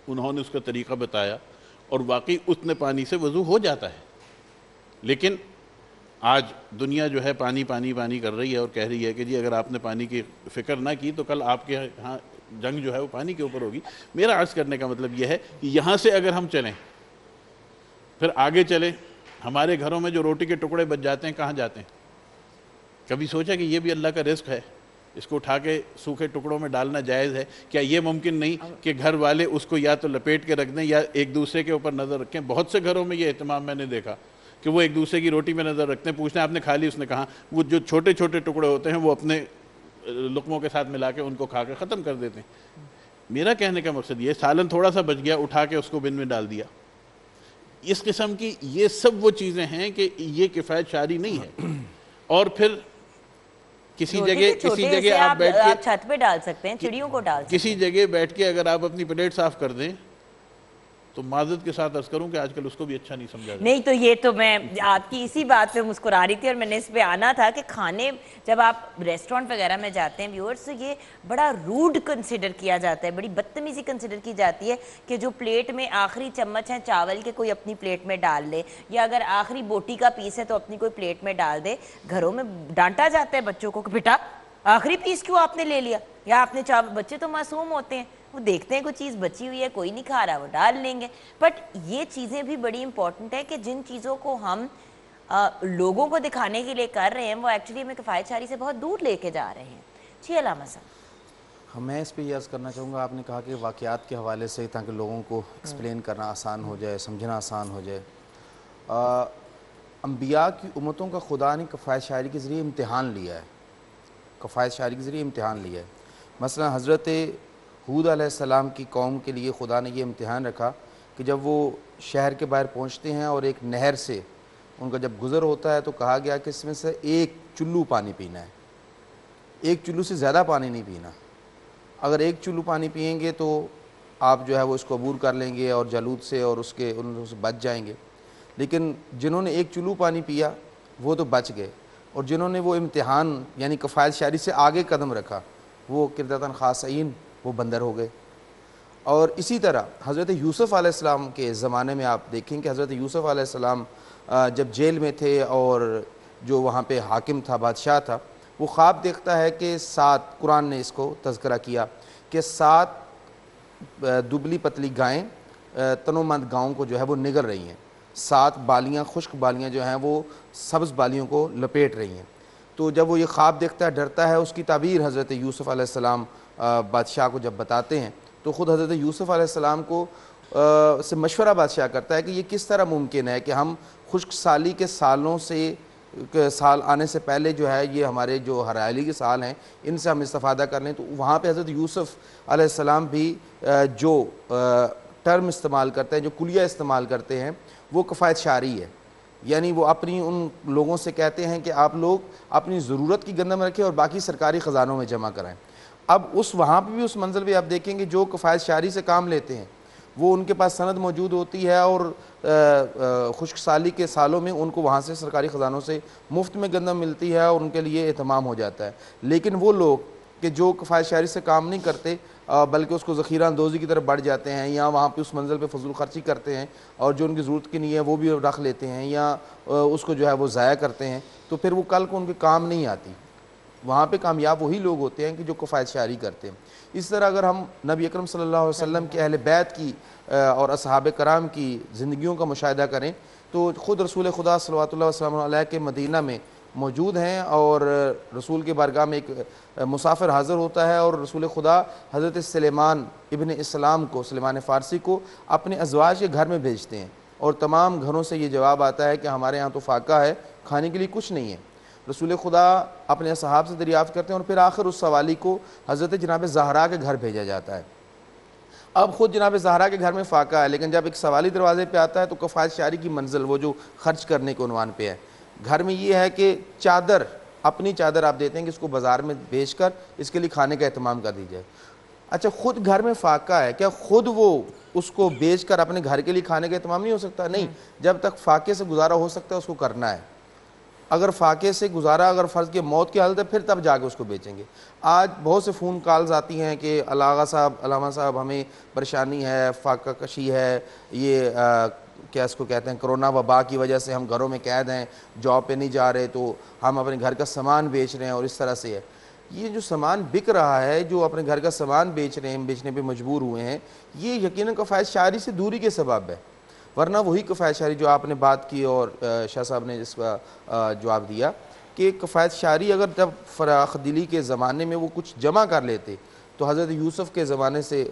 S5: انہوں نے اس کا طریقہ بتایا اور واقعی اتنے پانی سے وضو ہو جاتا ہے۔ لیکن آج دنیا جو ہے پانی پانی پانی کر رہی ہے اور کہہ رہی ہے کہ جی اگر آپ نے پانی کی فکر نہ کی تو کل آپ کے ہاں جنگ جو ہے وہ پانی کے اوپر ہوگی۔ میرا عرض کرنے کا مطلب یہ ہے کہ یہاں سے اگر ہم چلیں پھر آگے چلیں، ہمارے گھروں میں جو روٹی کے ٹکڑے بچ جاتے ہیں کہاں جاتے ہیں؟ کبھی سوچا کہ یہ بھی اللہ کا رزق ہے، اس کو اٹھا کے سوکھے ٹکڑوں میں ڈالنا جائز ہے؟ کیا یہ ممکن نہیں کہ گھر والے اس کو یا تو لپیٹ کے رکھ دیں یا ایک دوسرے کے اوپر نظر رکھیں؟ بہت سے گھروں میں یہ اہتمام میں نے دیکھا کہ وہ ایک دوسرے کی روٹی میں نظر رکھتے ہیں، پوچھتے ہیں آپ نے کھا لی؟ اس نے کہا وہ جو چھوٹے چھوٹے ٹکڑے ہوتے ہیں وہ اپنے لقموں کے ساتھ ملا کے ان کو کھا کے ختم کر دیتے ہیں۔ میرا کہنے کا مقصد یہ، سالن تھوڑا سا بچ گیا، اٹھا کے اس کو بن میں ڈال دیا۔ اس قسم کی یہ سب وہ چیزیں ہیں کہ یہ کفایت شاری نہیں ہے۔ اور پھر کسی جگہ آپ بیٹھ کے
S2: چھت پہ ڈال سکتے ہیں، چڑیوں کو ڈال سکتے ہیں،
S5: کسی جگہ بیٹھ کے اگر آپ اپنی پلیٹ صاف کر دیں تو معذرت کے ساتھ عرض کروں کہ آج کل اس کو بھی اچھا نہیں سمجھا جاتا۔
S2: نہیں تو یہ تو میں آپ کی اسی بات پہ مسکرا رہی تھی اور میں نے اس پہ آنا تھا کہ کھانے جب آپ ریسٹورنٹ وغیرہ میں جاتے ہیں ویورز، یہ بڑا روڈ کنسیڈر کیا جاتا ہے، بڑی بدتمیزی کنسیڈر کی جاتی ہے کہ جو پلیٹ میں آخری چمچ ہے چاول کے کوئی اپنی پلیٹ میں ڈال لے، یا اگر آخری بوٹی کا پیس ہے تو اپنی کوئی پلیٹ میں ڈال دے۔ گھروں میں ڈانٹا جاتا ہے بچوں کو کہ بیٹا آخری پیس کیوں آپ نے لے لیا، یا آپ نے چاول، بچے تو معصوم ہوتے ہیں، وہ دیکھتے ہیں کوئی چیز بچی ہوئی ہے کوئی نہیں کھا رہا وہ ڈال لیں گے۔ بٹ یہ چیزیں بھی بڑی امپورٹنٹ ہے کہ جن چیزوں کو ہم لوگوں کو دکھانے کے لیے کر رہے ہیں وہ ایکچولی ہمیں کفایت شاری سے بہت دور لے کے جا رہے ہیں۔ جی علامہ صاحب۔
S6: میں اس پہ یہ عرض کرنا چاہوں گا، آپ نے کہا کہ واقعات کے حوالے سے تاکہ لوگوں کو ایکسپلین کرنا آسان ہو جائے، سمجھنا آسان ہو جائے۔ انبیاء کی امتوں کا خدا نے کفایت شاری کے ذریعے امتحان لیا ہے، کفایت شاری کے ذریعے امتحان لیا ہے۔ مثلا حضرت ہود علیہ السلام کی قوم کے لیے خدا نے یہ امتحان رکھا کہ جب وہ شہر کے باہر پہنچتے ہیں اور ایک نہر سے ان کا جب گزر ہوتا ہے تو کہا گیا کہ اس میں سے 1 چلو پانی پینا ہے، 1 چلو سے زیادہ پانی نہیں پینا۔ اگر 1 چلو پانی پئیں گے تو آپ جو ہے وہ اس کو عبور کر لیں گے اور جالوت سے اور ان سے بچ جائیں گے۔ لیکن جنہوں نے 1 چلو پانی پیا وہ تو بچ گئے، اور جنہوں نے وہ امتحان یعنی کفایت شاری سے آگے قدم رکھا وہ قردۃ خاسئین، وہ بندر ہو گئے۔ اور اسی طرح حضرت یوسف علیہ السلام کے زمانے میں آپ دیکھیں کہ حضرت یوسف علیہ السلام جب جیل میں تھے اور جو وہاں پہ حاکم تھا، بادشاہ تھا، وہ خواب دیکھتا ہے کہ 7، قرآن نے اس کو تذکرہ کیا کہ 7 دبلی پتلی گائیں تنو مند گاؤں کو جو ہے وہ نگل رہی ہیں، 7 بالیاں، خشک بالیاں جو ہیں وہ سبز بالیوں کو لپیٹ رہی ہیں۔ تو جب وہ یہ خواب دیکھتا ہے ڈرتا ہے، اس کی تعبیر حضرت یوسف علیہ السلام بادشاہ کو جب بتاتے ہیں تو خود حضرت یوسف علیہ السلام کو سے مشورہ بادشاہ کرتا ہے کہ یہ کس طرح ممکن ہے کہ ہم خشک سالی کے سالوں سے سال آنے سے پہلے جو ہے یہ ہمارے جو ہریالی کے سال ہیں ان سے ہم استفادہ کر لیں۔ تو وہاں پہ حضرت یوسف علیہ السلام بھی جو ٹرم استعمال کرتے ہیں، جو کلیہ استعمال کرتے ہیں، وہ کفایت شاری ہے۔ یعنی وہ اپنی ان لوگوں سے کہتے ہیں کہ آپ لوگ اپنی ضرورت کی گندم رکھیں اور باقی سرکاری خزانوں میں جمع کرائیں۔ اب وہاں پہ بھی اس منزل پہ آپ دیکھیں کہ جو کفایت شاری سے کام لیتے ہیں وہ ان کے پاس سند موجود ہوتی ہے اور خشک سالی کے سالوں میں ان کو وہاں سے سرکاری خزانوں سے مفت میں گندم ملتی ہے اور ان کے لیے اہتمام ہو جاتا ہے۔ لیکن وہ لوگ کہ جو کفایت شاری سے کام نہیں کرتے بلکہ اس کو ذخیرہ اندوزی کی طرف بڑھ جاتے ہیں یا وہاں پہ اس منزل پہ فضول خرچی کرتے ہیں اور جو ان کی ضرورت کی نہیں ہے وہ بھی رکھ لیتے ہیں یا اس کو جو ہے وہ ضائع کرتے ہیں، تو پھر وہ کل کو ان کے کام نہیں آتی۔ وہاں پہ کامیاب وہی لوگ ہوتے ہیں کہ جو کفایت شاری کرتے ہیں۔ اس طرح اگر ہم نبی اکرم صلی اللہ علیہ وسلم کے اہل بیت کی اور اصحاب کرام کی زندگیوں کا مشاہدہ کریں تو خود رسول خدا صلوات اللہ وسلم علیہ کے مدینہ میں موجود ہیں، اور رسول کے بارگاہ میں ایک مسافر حاضر ہوتا ہے اور رسول خدا حضرت سلیمان ابن اسلام کو، سلیمان فارسی کو اپنے ازواج کے گھر میں بھیجتے ہیں، اور تمام گھروں سے یہ جواب آتا ہے کہ ہمارے ہاں تو فاقہ ہے، کھانے کے لیے کچھ نہیں ہے۔ رسول خدا اپنے اصحاب سے دریافت کرتے ہیں اور پھر آخر اس سوالی کو حضرت جناب زہرا کے گھر بھیجا جاتا ہے. اب خود جناب زہرا کے گھر میں فاقہ ہے، لیکن جب ایک سوالی دروازے پہ آتا ہے تو کفایت شعری کی منزل وہ جو خرچ کرنے کے عنوان پہ ہے، گھر میں یہ ہے کہ چادر، اپنی چادر آپ دیتے ہیں کہ اس کو بازار میں بیچ کر اس کے لیے کھانے کا اہتمام کر دی جائے. اچھا خود گھر میں فاقہ ہے، کیا خود وہ اس کو بیچ کر اپنے گھر کے لیے کھانے کا اہتمام نہیں ہو سکتا؟ نہیں، جب تک فاقے سے گزارا ہو سکتا ہے اس کو کرنا ہے. اگر فاقے سے گزارا اگر فرض کے موت کی حالت ہے پھر تب جا کے اس کو بیچیں گے. آج بہت سے فون کالز آتی ہیں کہ علامہ صاحب ہمیں پریشانی ہے، فاقہ کشی ہے، یہ کیا اس کو کہتے ہیں کرونا وبا کی وجہ سے ہم گھروں میں قید ہیں، جاب پہ نہیں جا رہے تو ہم اپنے گھر کا سامان بیچ رہے ہیں اور اس طرح سے ہے. یہ جو سامان بک رہا ہے، جو اپنے گھر کا سامان بیچ رہے ہیں، بیچنے پہ مجبور ہوئے ہیں، یہ یقیناً کفایت شعری سے دوری کے سبب ہے. ورنہ وہی کفایت شعری جو آپ نے بات کی اور شاہ صاحب نے اس کا جواب دیا کہ کفایت شعری اگر جب فراخ دلی کے زمانے میں وہ کچھ جمع کر لیتے تو حضرت یوسف کے زمانے سے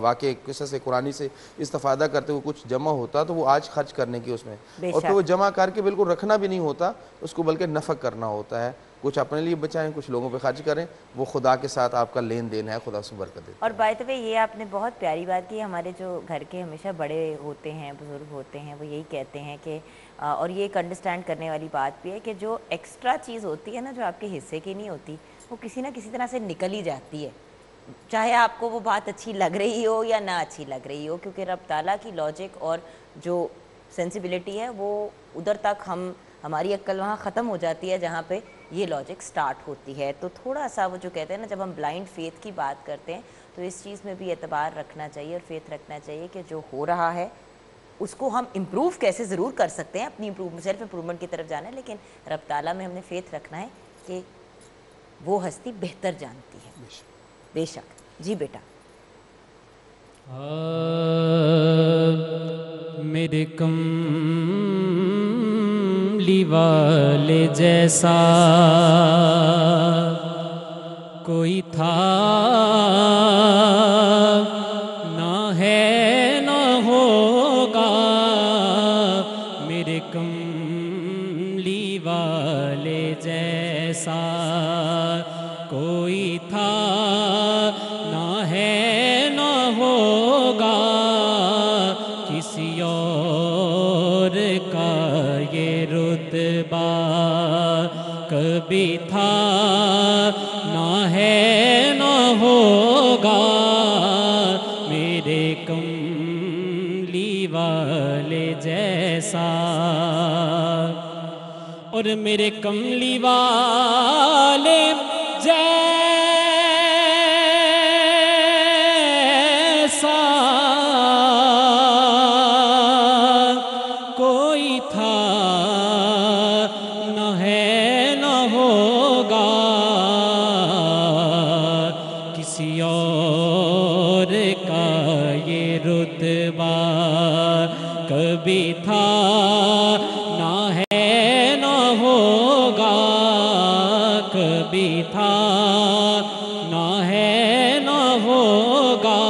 S6: واقع قصص قرآنی سے استفادہ کرتے ہوئے کچھ جمع ہوتا تو وہ آج خرچ کرنے کی اس میں، اور پھر وہ جمع کر کے بالکل رکھنا بھی نہیں ہوتا، اس کو بلکہ نفع کرنا ہوتا ہے. کچھ اپنے لیے بچائیں، کچھ لوگوں پہ خرچ کریں، وہ خدا کے ساتھ آپ کا لین دین ہے، خدا سے برکت دے.
S2: اور بائی دا وے یہ آپ نے بہت پیاری بات کی. ہمارے جو گھر کے ہمیشہ بڑے ہوتے ہیں، بزرگ ہوتے ہیں، وہ یہی کہتے ہیں کہ اور یہ ایک انڈرسٹینڈ کرنے والی بات بھی ہے کہ جو ایکسٹرا چیز ہوتی ہے نا، جو آپ کے حصے کی نہیں ہوتی، وہ کسی نہ کسی طرح سے نکل ہی جاتی ہے، چاہے آپ کو وہ بات اچھی لگ رہی ہو یا نہ اچھی لگ رہی ہو، کیونکہ رب تعالیٰ کی لاجک اور جو سینسیبلٹی ہے وہ ادھر تک ہماری عقل وہاں ختم ہو جاتی ہے جہاں پہ یہ لاجک سٹارٹ ہوتی ہے. تو تھوڑا سا وہ جو کہتے ہیں نا، جب ہم بلائنڈ فیتھ کی بات کرتے ہیں تو اس چیز میں بھی اعتبار رکھنا چاہیے اور فیتھ رکھنا چاہیے کہ جو ہو رہا ہے اس کو ہم امپروو کیسے ضرور کر سکتے ہیں، اپنی سیلف امپروومنٹ کی طرف جانا ہے، لیکن رب تعالیٰ میں ہم نے فیتھ رکھنا ہے کہ وہ ہستی بہتر جانتی ہے. بے شک. جی بیٹا.
S7: میرے کملی والے جیسا کوئی تھا نہ ہے نہ ہوگا، میرے کملی والے جیسا کوئی تھا نہ ہے نہ ہوگا، کسی اور کا یہ رتبہ کبھی تھا نہ ہے نہ ہوگا، میرے کملی والے جیسا. اور میرے کملی والے جیسا کوئی تھا نہ ہے نہ ہوگا، کسی اور کا یہ رتبہ کبھی تھا نہ ہے نہ ہوگا، کبھی تھا نہ ہے نہ ہوگا،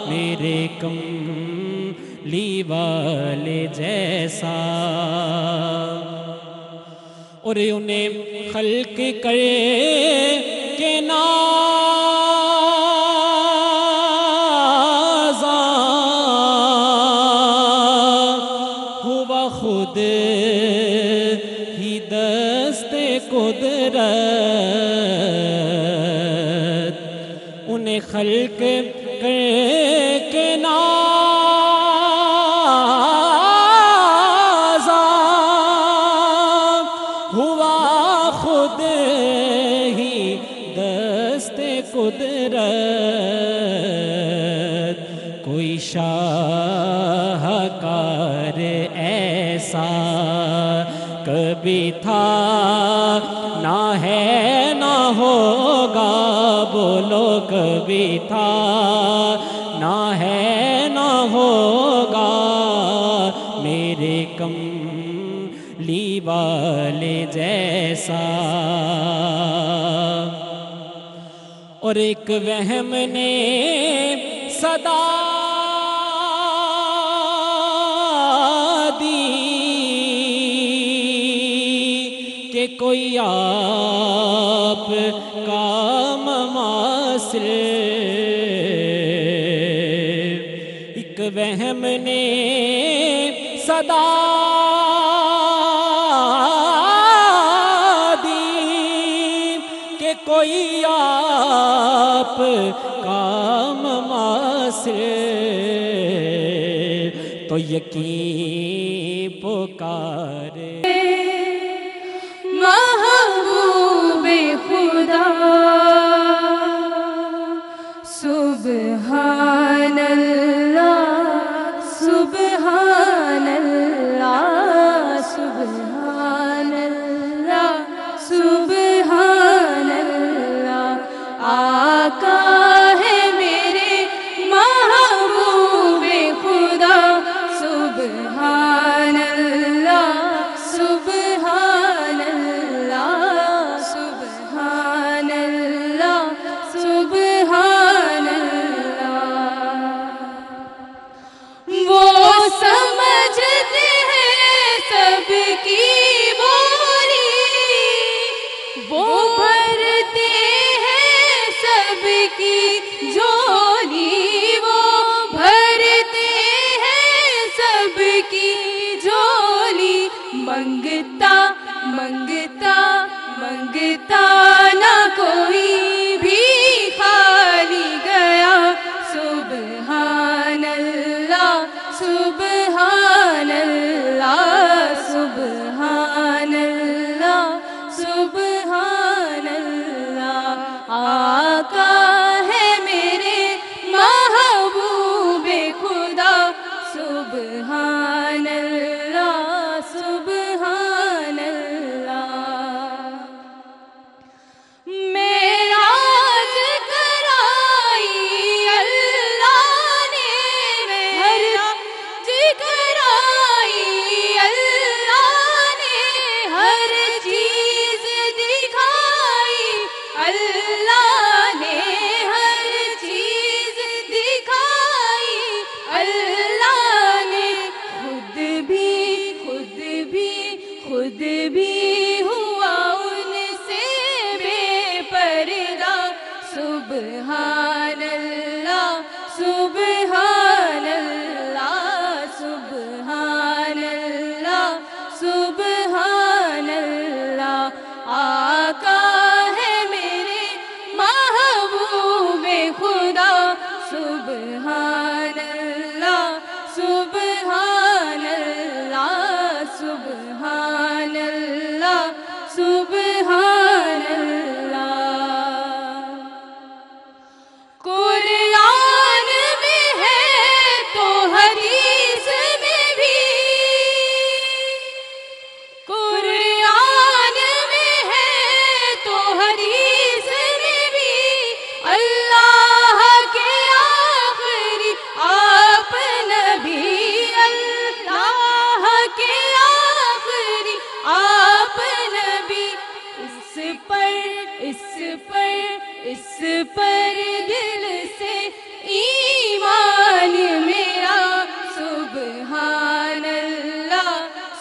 S7: میرے کملی والے جیسا. اور انہیں خلق کر کے نازاں ہوا خود ہی دست قدرت، انہیں خلق کر کے نازاں ہوا خود ہی دست قدرت، کوئی شاہکار ایسا کبھی تھا نہ ہے نہ ہوگا، بولو کبھی تھا نہ ہے نہ ہوگا، میرے کملی والے جیسا. اور ایک وہم نے صدا دی کہ کوئی آپ کا مماثل، ایک وہم نے صدا دی کہ کوئی آپ کا مماثل، تو یقین پکارے
S8: محبوب خدا سبحان اللہ سبحان اللہ سبحان اللہ سبحان اللہ، آقا ہے میرے محبوب خدا سبحان اللہ سبحان اللہ سبحان اللہ سبحان اللہ، وہ سمجھتے ہیں سب کی بولی، وہ بھرتے ہیں سب کی جھولی، وہ بھرتے ہیں سب کی جھولی، منگتا منگتا منگتا نہ کوئی بھی خالی گیا، سبحان اللہ سبحان اللہ سبحان اللہ سبحان اللہ، آقا ہے میرے محبوب خدا سبحان اللہ سبحان اللہ، معراج کرائی اللہ نے، معراج کرائی اللہ نے، ہر چیز دکھائی اللہ نے، ہر چیز دکھائی اللہ نے، خود بھی ہوا ان سے بے پردہ، سبحان اللہ سبحان اللہ سبحان اللہ سبحان اللہ، آقا ہے میرے محبوب خدا سبحان اللہ سبحان اللہ سبحان اللہ سبحان اللہ، قرآن میں ہے تو حدیث میں بھی، قرآن میں ہے تو حدیث میں بھی، اللہ کے آخری آپ نبی، اللہ کے آخری آپ نبی، اس پر دل سے ایمان میرا، سبحان اللہ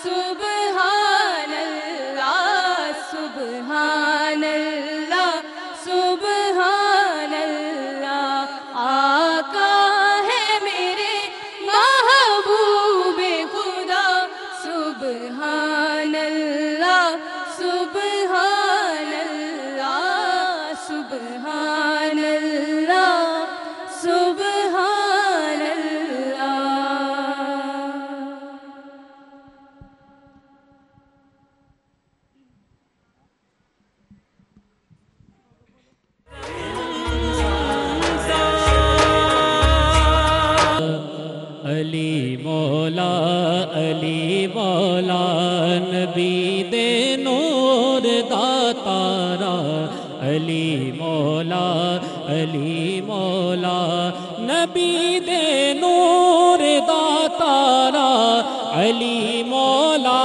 S8: سبحان اللہ سبحان اللہ سبحان اللہ، آقا ہے میرے محبوب خدا سبحان اللہ سبحان اللہ سبحان اللہ سبحان اللہ۔
S7: علی مولا نبی دے نور داتارا، علی مولا نبی دے نور داتارا، علی مولا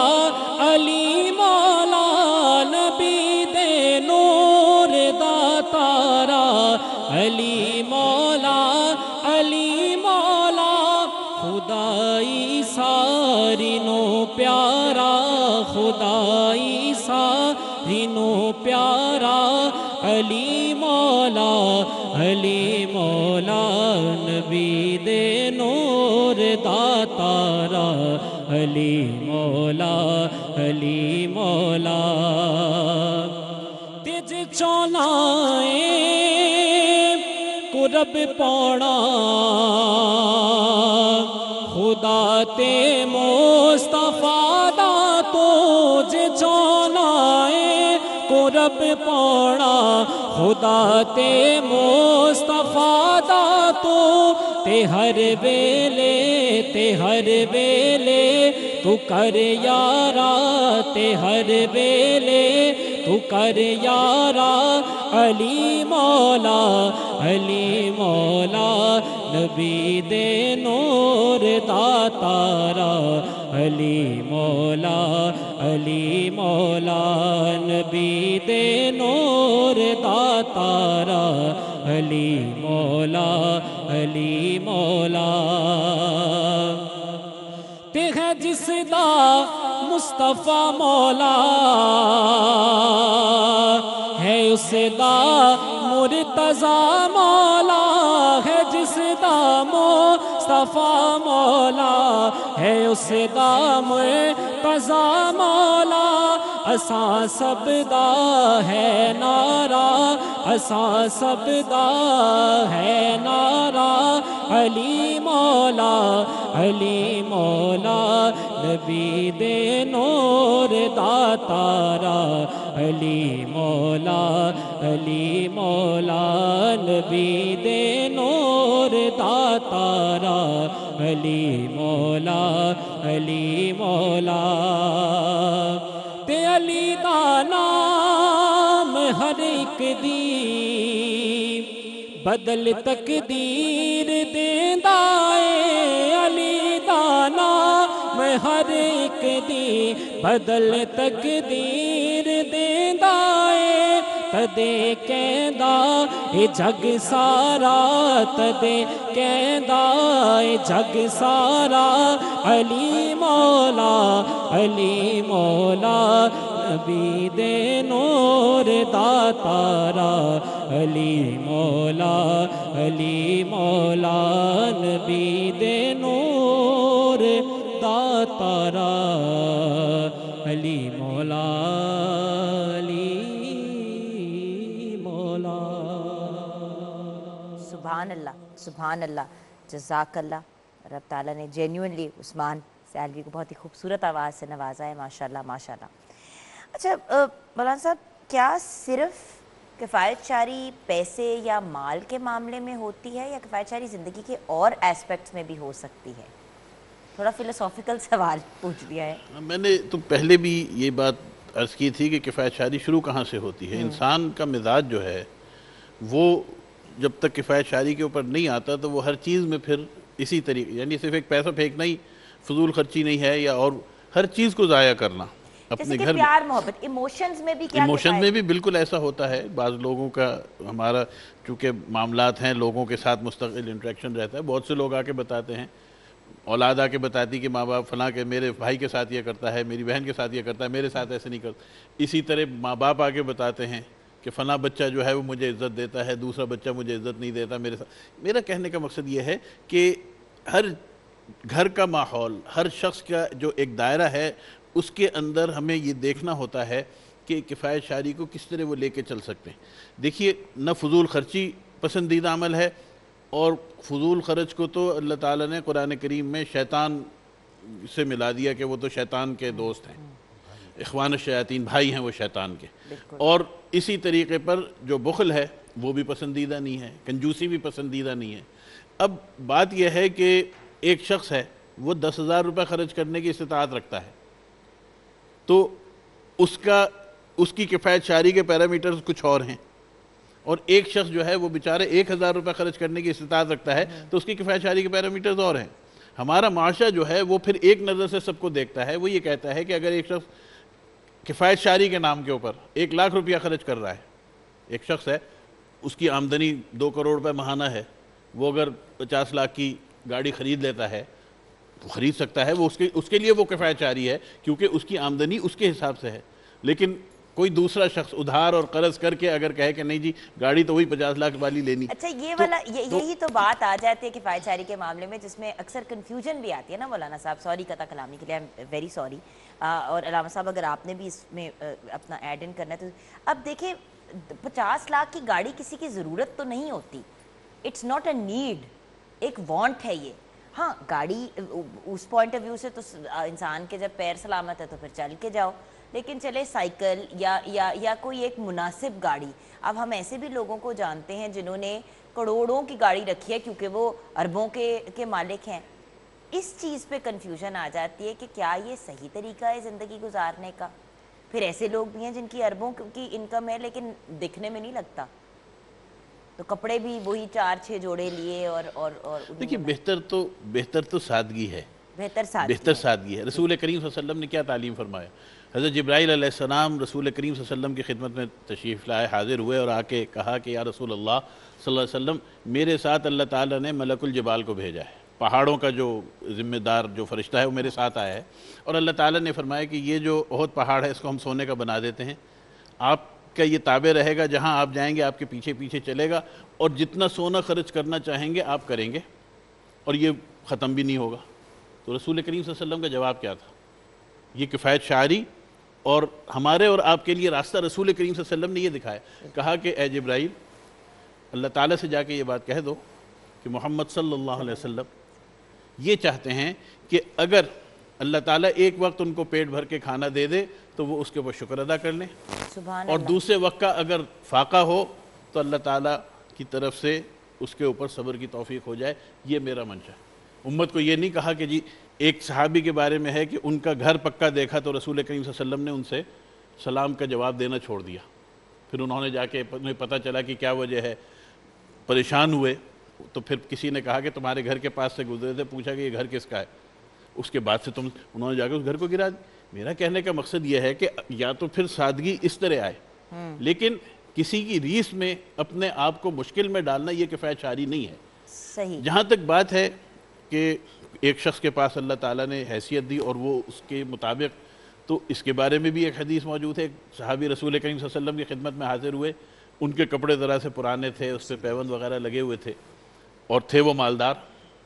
S7: نبی دے نور داتارا، علی مولا خدائی ساری نو پیارا، خدائی ساری مولا علی مولا نبی دے نور داتارا علی مولا علی مولا تج چونائے قرب پونا خدا تے مصطفیٰ دا تج چونائے قرب پونا خدا تے مصطفیٰ دا تے ہر ویلے تو کر یارا تے ہر ویلے تو کر یارا علی مولا نبی دے نور داتارا علی مولا نبی دے نور داتارا علی مولا تے ہے جس دا مصطفیٰ مولا ہے اس دا مرتضیٰ مولا ہے جس دا مصطفیٰ مولا ہے اس دا مرتضیٰ مولا اساں سب دا ہے نعرہ اساں سب دا ہے نعرہ علی مولا نبی دے نور داتارا علی مولا نبی دے نور داتارا علی مولا تے علی دا نام ہر ایک دی بدل تقدیر دیندا اے علی دا نام ہر ایک دی بدل تقدیر دیندا اے تدے کہندا اے جگ سارا تدے کہندا اے جگ سارا علی مولا نبی دے نور داتارا علی مولا نبی دے نور داتارا علی مولا
S2: سبحان اللہ جزاک اللہ رب تعالیٰ نے جینیونلی عثمان سیالوی کو بہت ہی خوبصورت آواز سے نوازا ہے ماشاءاللہ ماشاءاللہ۔ اچھا مولانا صاحب کیا صرف کفایت شاری پیسے یا مال کے معاملے میں ہوتی ہے یا کفایت شاری زندگی کے اور ایسپیکٹس میں بھی ہو سکتی ہے؟ تھوڑا فلسافیکل سوال پوچھ دیا ہے
S5: میں نے تو پہلے بھی یہ بات عرض کی تھی کہ کفایت شاری شروع کہاں سے ہوتی ہے۔ انسان کا مزاج جو ہے وہ جب تک کفایت شاری کے اوپر نہیں آتا تو وہ ہر چیز میں پھر اسی طریقے، یعنی صرف ایک پیسہ پھینکنا ہی فضول خرچی نہیں ہے، یا اور ہر چیز کو ضائع کرنا اپنے گھر میں۔
S2: پیار محبت ایموشنز میں بھی کیا
S5: ایموشن میں بھی بالکل ایسا ہوتا ہے۔ بعض لوگوں کا ہمارا چونکہ معاملات ہیں، لوگوں کے ساتھ مستقل انٹریکشن رہتا ہے، بہت سے لوگ آ کے بتاتے ہیں، اولاد آ کے بتاتی کہ ماں باپ فلاں کے میرے بھائی کے ساتھ یہ کرتا ہے، میری بہن کے ساتھ یہ کرتا ہے، میرے ساتھ ایسے نہیں کرتا۔ اسی طرح ماں باپ آ کے بتاتے ہیں کہ فلاں بچہ جو ہے وہ مجھے عزت دیتا ہے، دوسرا بچہ مجھے عزت نہیں دیتا میرے ساتھ۔ میرا کہنے کا مقصد یہ ہے کہ ہر گھر کا ماحول، ہر شخص کا جو ایک دائرہ ہے، اس کے اندر ہمیں یہ دیکھنا ہوتا ہے کہ کفایت شاری کو کس طرح وہ لے کے چل سکتے ہیں۔ دیکھیے نہ فضول خرچی پسندیدہ عمل ہے، اور فضول خرچ کو تو اللہ تعالیٰ نے قرآن کریم میں شیطان سے ملا دیا کہ وہ تو شیطان کے دوست ہیں، اخوان الشیاطین، بھائی ہیں وہ شیطان کے۔ اور اسی طریقے پر جو بخل ہے وہ بھی پسندیدہ نہیں ہے، کنجوسی بھی پسندیدہ نہیں ہے۔ اب بات یہ ہے کہ ایک شخص ہے وہ 10,000 روپے خرچ کرنے کی استطاعت رکھتا ہے، تو اس کی کفایت شاری کے پیرامیٹرز کچھ اور ہیں، اور ایک شخص جو ہے وہ بیچارے 1,000 روپے خرچ کرنے کی استطاعت رکھتا ہے تو اس کی کفایت شاری کے پیرامیٹرز اور ہیں۔ ہمارا معاشرہ جو ہے وہ پھر ایک نظر سے سب کو دیکھتا ہے، وہ یہ کہتا ہے کہ اگر ایک شخص کفایت شاری کے نام کے اوپر 1,00,000 روپیہ خرچ کر رہا ہے، ایک شخص ہے اس کی آمدنی 2 کروڑ روپے ماہانہ ہے، وہ اگر 50 لاکھ کی گاڑی خرید لیتا ہے، وہ خرید سکتا ہے، وہ اس کے لیے وہ کفایت شاری ہے کیونکہ اس کی آمدنی اس کے حساب سے ہے۔ لیکن کوئی دوسرا شخص ادھار اور قرض کر کے اگر کہے کہ نہیں جی گاڑی تو وہی 50 لاکھ والی لینی.
S2: اچھا یہ والا یہی تو بات آ جاتی ہے کفایت شعری کے معاملے میں، جس میں اکثر کنفیوژن بھی آتی ہے نا مولانا صاحب. سوری قطع کلامی کے لیے، آئی ایم ویری سوری. اور علامہ صاحب اگر آپ نے بھی اس میں اپنا ایڈ ان کرنا ہے تو اب دیکھیں 50 لاکھ کی گاڑی کسی کی ضرورت تو نہیں ہوتی، اٹس ناٹ اے نیڈ، ایک وانٹ ہے یہ. ہاں گاڑی اس پوائنٹ آف ویو سے تو انسان کے جب پیر سلامت ہے تو پھر چل کے جاؤ، لیکن چلے سائیکل یا کوئی ایک مناسب گاڑی. اب ہم ایسے بھی لوگوں کو جانتے ہیں جنہوں نے کروڑوں کی گاڑی رکھی ہے کیونکہ وہ اربوں کے مالک ہیں. اس چیز پہ کنفیوژن آ جاتی ہے کہ کیا یہ صحیح طریقہ ہے زندگی گزارنے کا. پھر ایسے لوگ بھی ہیں جن کی اربوں کی انکم ہے لیکن دکھنے میں نہیں لگتا، تو کپڑے بھی وہی 4-6 جوڑے لیے اور
S5: دیکھیے بہتر تو سادگی ہے،
S2: بہتر
S5: سادگی ہے. رسول کریم صلی اللہ علیہ وسلم نے کیا تعلیم فرمایا؟ حضرت جبرائیل علیہ السلام رسول کریم صلی اللہ علیہ وسلم کی خدمت میں تشریف لائے، حاضر ہوئے اور آ کے کہا کہ یا رسول اللہ صلی اللہ علیہ وسلم میرے ساتھ اللہ تعالیٰ نے ملک الجبال کو بھیجا ہے، پہاڑوں کا جو ذمہ دار جو فرشتہ ہے وہ میرے ساتھ آیا ہے، اور اللہ تعالیٰ نے فرمایا کہ یہ جو احد پہاڑ ہے اس کو ہم سونے کا بنا دیتے ہیں، آپ کا یہ تابع رہے گا، جہاں آپ جائیں گے آپ کے پیچھے پیچھے چلے گا، اور جتنا سونا خرچ کرنا چاہیں گے آپ کریں گے اور یہ ختم بھی نہیں ہوگا. تو رسول کریم صلی اللہ علیہ وسلم کا جواب کیا تھا؟ یہ کفایت شعری اور ہمارے اور آپ کے لیے راستہ رسول کریم صلی اللہ علیہ وسلم نے یہ دکھایا. کہا کہ اے جبرائیل اللہ تعالیٰ سے جا کے یہ بات کہہ دو کہ محمد صلی اللہ علیہ وسلم یہ چاہتے ہیں کہ اگر اللہ تعالیٰ ایک وقت ان کو پیٹ بھر کے کھانا دے دے تو وہ اس کے اوپر شکر ادا کر لیں، اور دوسرے وقت کا اگر فاقہ ہو تو اللہ تعالیٰ کی طرف سے اس کے اوپر صبر کی توفیق ہو جائے. یہ میرا منشا ہے. امت کو یہ نہیں کہا کہ جی ایک صحابی کے بارے میں ہے کہ ان کا گھر پکا دیکھا تو رسول کریم صلی اللہ علیہ وسلم نے ان سے سلام کا جواب دینا چھوڑ دیا. پھر انہوں نے جا کے انہیں پتہ چلا کہ کیا وجہ ہے، پریشان ہوئے تو پھر کسی نے کہا کہ تمہارے گھر کے پاس سے گزرے تھے، پوچھا کہ یہ گھر کس کا ہے، اس کے بعد سے انہوں نے جا کے اس گھر کو گرا دیا. میرا کہنے کا مقصد یہ ہے کہ یا تو پھر سادگی اس طرح آئے، لیکن کسی کی ریس میں اپنے آپ کو مشکل میں ڈالنا یہ کفایت شعری نہیں ہے.
S2: صحیح.
S5: جہاں تک بات ہے کہ ایک شخص کے پاس اللہ تعالیٰ نے حیثیت دی اور وہ اس کے مطابق، تو اس کے بارے میں بھی ایک حدیث موجود ہے. صحابی رسول کریم صلی اللہ علیہ وسلم کی خدمت میں حاضر ہوئے، ان کے کپڑے ذرا سے پرانے تھے، اس پہ پیوند وغیرہ لگے ہوئے تھے، اور تھے وہ مالدار،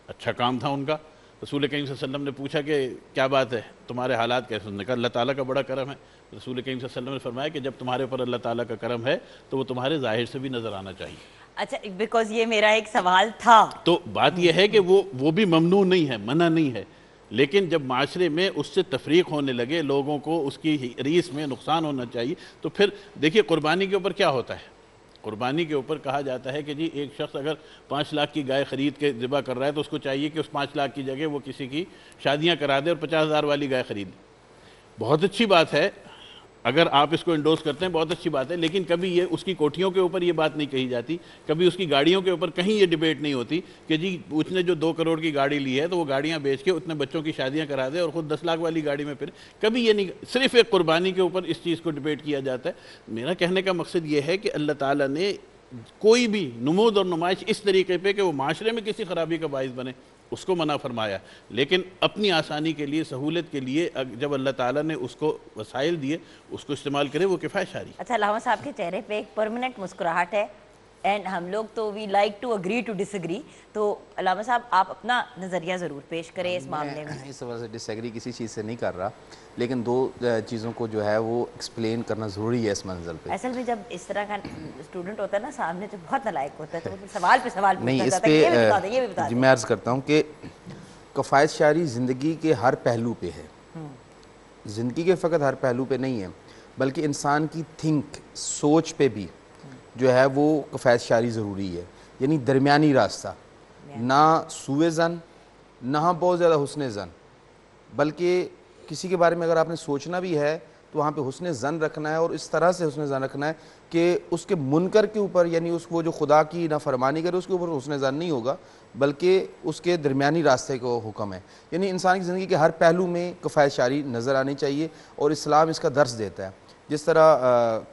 S5: اچھا کام تھا ان کا. رسول کریم صلی اللہ علیہ وسلم نے پوچھا کہ کیا بات ہے، تمہارے حالات کیسے؟ انہوں نے کہا اللہ تعالیٰ کا بڑا کرم ہے. رسول کریم صلی اللہ علیہ وسلم نے فرمایا کہ جب تمہارے اوپر اللہ تعالیٰ کا کرم ہے تو وہ تمہارے ظاہر سے بھی نظر آنا چاہیے.
S2: اچھا بیکاز یہ میرا ایک سوال تھا.
S5: تو بات یہ ہے کہ وہ بھی ممنوع نہیں ہے، منع نہیں ہے، لیکن جب معاشرے میں اس سے تفریق ہونے لگے، لوگوں کو اس کی ریس میں نقصان ہونا چاہیے، تو پھر دیکھیے قربانی کے اوپر کیا ہوتا ہے. قربانی کے اوپر کہا جاتا ہے کہ جی ایک شخص اگر 5 لاکھ کی گائے خرید کے ذبح کر رہا ہے تو اس کو چاہیے کہ اس 5 لاکھ کی جگہ وہ کسی کی شادیاں کرا دے اور 50,000 والی گائے خرید. بہت اچھی بات ہے، اگر آپ اس کو انڈورس کرتے ہیں بہت اچھی بات ہے، لیکن کبھی یہ اس کی کوٹھیوں کے اوپر یہ بات نہیں کہی جاتی، کبھی اس کی گاڑیوں کے اوپر کہیں یہ ڈیبیٹ نہیں ہوتی کہ جی اس نے جو 2 کروڑ کی گاڑی لی ہے تو وہ گاڑیاں بیچ کے اتنے بچوں کی شادیاں کرا دے اور خود 10 لاکھ والی گاڑی میں پھر. کبھی یہ نہیں، صرف ایک قربانی کے اوپر اس چیز کو ڈیبیٹ کیا جاتا ہے. میرا کہنے کا مقصد یہ ہے کہ اللہ تعالیٰ نے کوئی بھی نمود اور نمائش اس طریقے پہ کہ وہ معاشرے میں کسی خرابی کا باعث بنے اس کو منع فرمایا، لیکن اپنی آسانی کے لیے، سہولت کے لیے جب اللہ تعالیٰ نے اس کو وسائل دیے اس کو استعمال کرے، وہ کفایت شعری.
S2: اچھا علامہ صاحب کے چہرے پہ ایک پرماننٹ مسکراہٹ ہے، اینڈ ہم لوگ تو we like to agree to disagree. تو علامہ صاحب آپ اپنا نظریہ ضرور پیش کریں اس معاملے میں.
S6: اس وجہ سے ڈس ایگری کسی چیز سے نہیں کر رہا، لیکن 2 چیزوں کو جو ہے وہ ایکسپلین کرنا ضروری ہے اس منزل پہ.
S2: اصل میں جب اس طرح کا اسٹوڈنٹ ہوتا ہے نا سامنے جو بہت نالائق ہوتا ہے تو وہ سوال پہ سوال
S6: نہیں،
S2: پوچھتا
S6: اس
S2: جاتا ہے، یہ بھی
S6: پہ
S2: بتا دیں، یہ بھی بتا
S6: جی
S2: دیں.
S6: میں عرض کرتا ہوں کہ کفایت شعری زندگی کے ہر پہلو پہ ہے. زندگی کے فقط ہر پہلو پہ نہیں ہے بلکہ انسان کی سوچ پہ بھی جو ہے وہ کفایت شعری ضروری ہے. یعنی درمیانی راستہ، نہ سوء ظن نہ بہت زیادہ حسن ظن، بلکہ کسی کے بارے میں اگر آپ نے سوچنا بھی ہے تو وہاں پہ حسن ظن رکھنا ہے، اور اس طرح سے حسن ظن رکھنا ہے کہ اس کے منکر کے اوپر، یعنی اس وہ جو خدا کی نافرمانی کرے اس کے اوپر حسن ظن نہیں ہوگا بلکہ اس کے درمیانی راستے کو حکم ہے. یعنی انسان کی زندگی کے ہر پہلو میں کفایت شعری نظر آنی چاہیے، اور اسلام اس کا درس دیتا ہے. جس طرح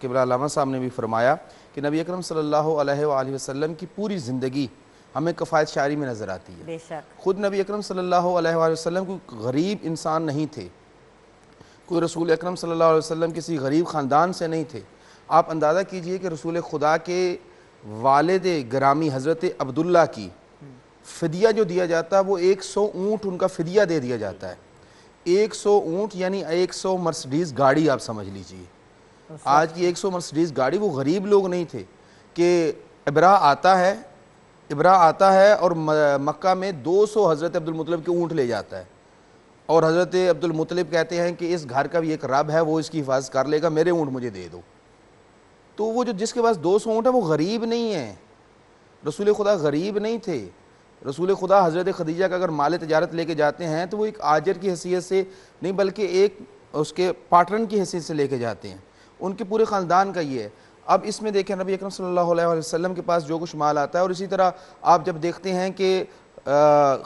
S6: قبلہ علامہ صاحب نے بھی فرمایا کہ نبی اکرم صلی اللہ علیہ وآلہ وسلم کی پوری زندگی ہمیں کفایت شعری میں نظر آتی ہے.
S2: بے شک
S6: خود نبی اکرم صلی اللہ علیہ وآلہ وسلم کوئی غریب انسان نہیں تھے، کوئی رسول اکرم صلی اللہ علیہ وسلم کسی غریب خاندان سے نہیں تھے. آپ اندازہ کیجئے کہ رسول خدا کے والد گرامی حضرت عبداللہ کی فدیہ جو دیا جاتا ہے وہ 100 اونٹ ان کا فدیہ دے دیا جاتا ہے. 100 اونٹ یعنی 100 مرسڈیز گاڑی آپ سمجھ لیجئے. آج کی 100 مرسڈیز گاڑی. وہ غریب لوگ نہیں تھے کہ ابرا آتا ہے اور مکہ میں 200 حضرت عبد المطلب کے اونٹ لے جاتا ہے اور حضرت عبد المطلب کہتے ہیں کہ اس گھر کا بھی ایک رب ہے, وہ اس کی حفاظت کر لے گا, میرے اونٹ مجھے دے دو. تو وہ جس کے پاس 200 اونٹ ہے وہ غریب نہیں ہے. رسول خدا غریب نہیں تھے. رسول خدا حضرت خدیجہ کا اگر مال تجارت لے کے جاتے ہیں تو وہ ایک آجر کی حیثیت سے نہیں بلکہ ایک اس کے پارٹنر کی حیثیت سے لے کے جاتے ہیں. ان کے پورے خاندان کا یہ ہے. اب اس میں دیکھیں نبی اکرم صلی اللہ علیہ وسلم کے پاس جو کچھ مال آتا ہے, اور اسی طرح آپ جب دیکھتے ہیں کہ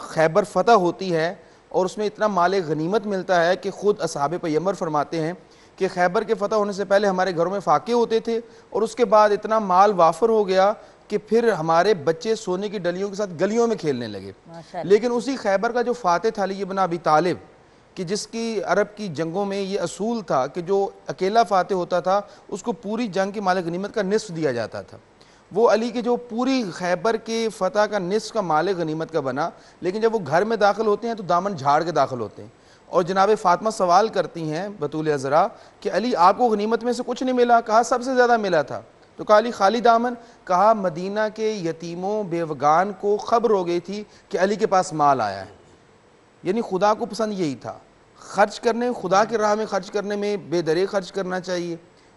S6: خیبر فتح ہوتی ہے اور اس میں اتنا مال غنیمت ملتا ہے کہ خود اصحاب پیغمبر فرماتے ہیں کہ خیبر کے فتح ہونے سے پہلے ہمارے گھروں میں فاقے ہوتے تھے اور اس کے بعد اتنا مال وافر ہو گیا کہ پھر ہمارے بچے سونے کی ڈلیوں کے ساتھ گلیوں میں کھیلنے لگے. لیکن اسی خیبر کا جو فاتح تھا علی بن ابی طالب, کہ جس کی عرب کی جنگوں میں یہ اصول تھا کہ جو اکیلا فاتح ہوتا تھا اس کو پوری جنگ کی مال غنیمت کا نصف دیا جاتا تھا. وہ علی کے جو پوری خیبر کے فتح کا نصف کا مال غنیمت کا بنا, لیکن جب وہ گھر میں داخل ہوتے ہیں تو دامن جھاڑ کے داخل ہوتے ہیں. اور جناب فاطمہ سوال کرتی ہیں بطول عذرا کہ علی آپ کو غنیمت میں سے کچھ نہیں ملا؟ کہا سب سے زیادہ ملا تھا. تو کہا علی خالی دامن؟ کہا مدینہ کے یتیموں بیوگان کو خبر ہو گئی تھی کہ علی کے پاس مال آیا ہے. یعنی خدا کو پسند یہی تھا, خرچ کرنے, خدا کی راہ میں خرچ کرنے میں بے درے خرچ کرنا چاہیے,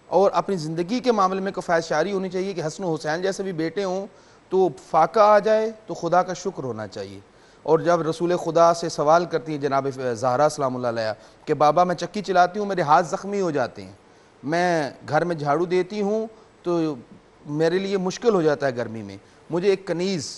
S6: اور اپنی زندگی کے معاملے میں کفایت شاری ہونی چاہیے کہ حسن و حسین جیسے بھی بیٹے ہوں تو فاقہ آ جائے تو خدا کا شکر ہونا چاہیے. اور جب رسول خدا سے سوال کرتی ہیں جناب زہرا سلام اللہ علیہ کہ بابا میں چکی چلاتی ہوں میرے ہاتھ زخمی ہو جاتے ہیں, میں گھر میں جھاڑو دیتی ہوں تو میرے لیے مشکل ہو جاتا ہے گرمی میں, مجھے ایک کنیز.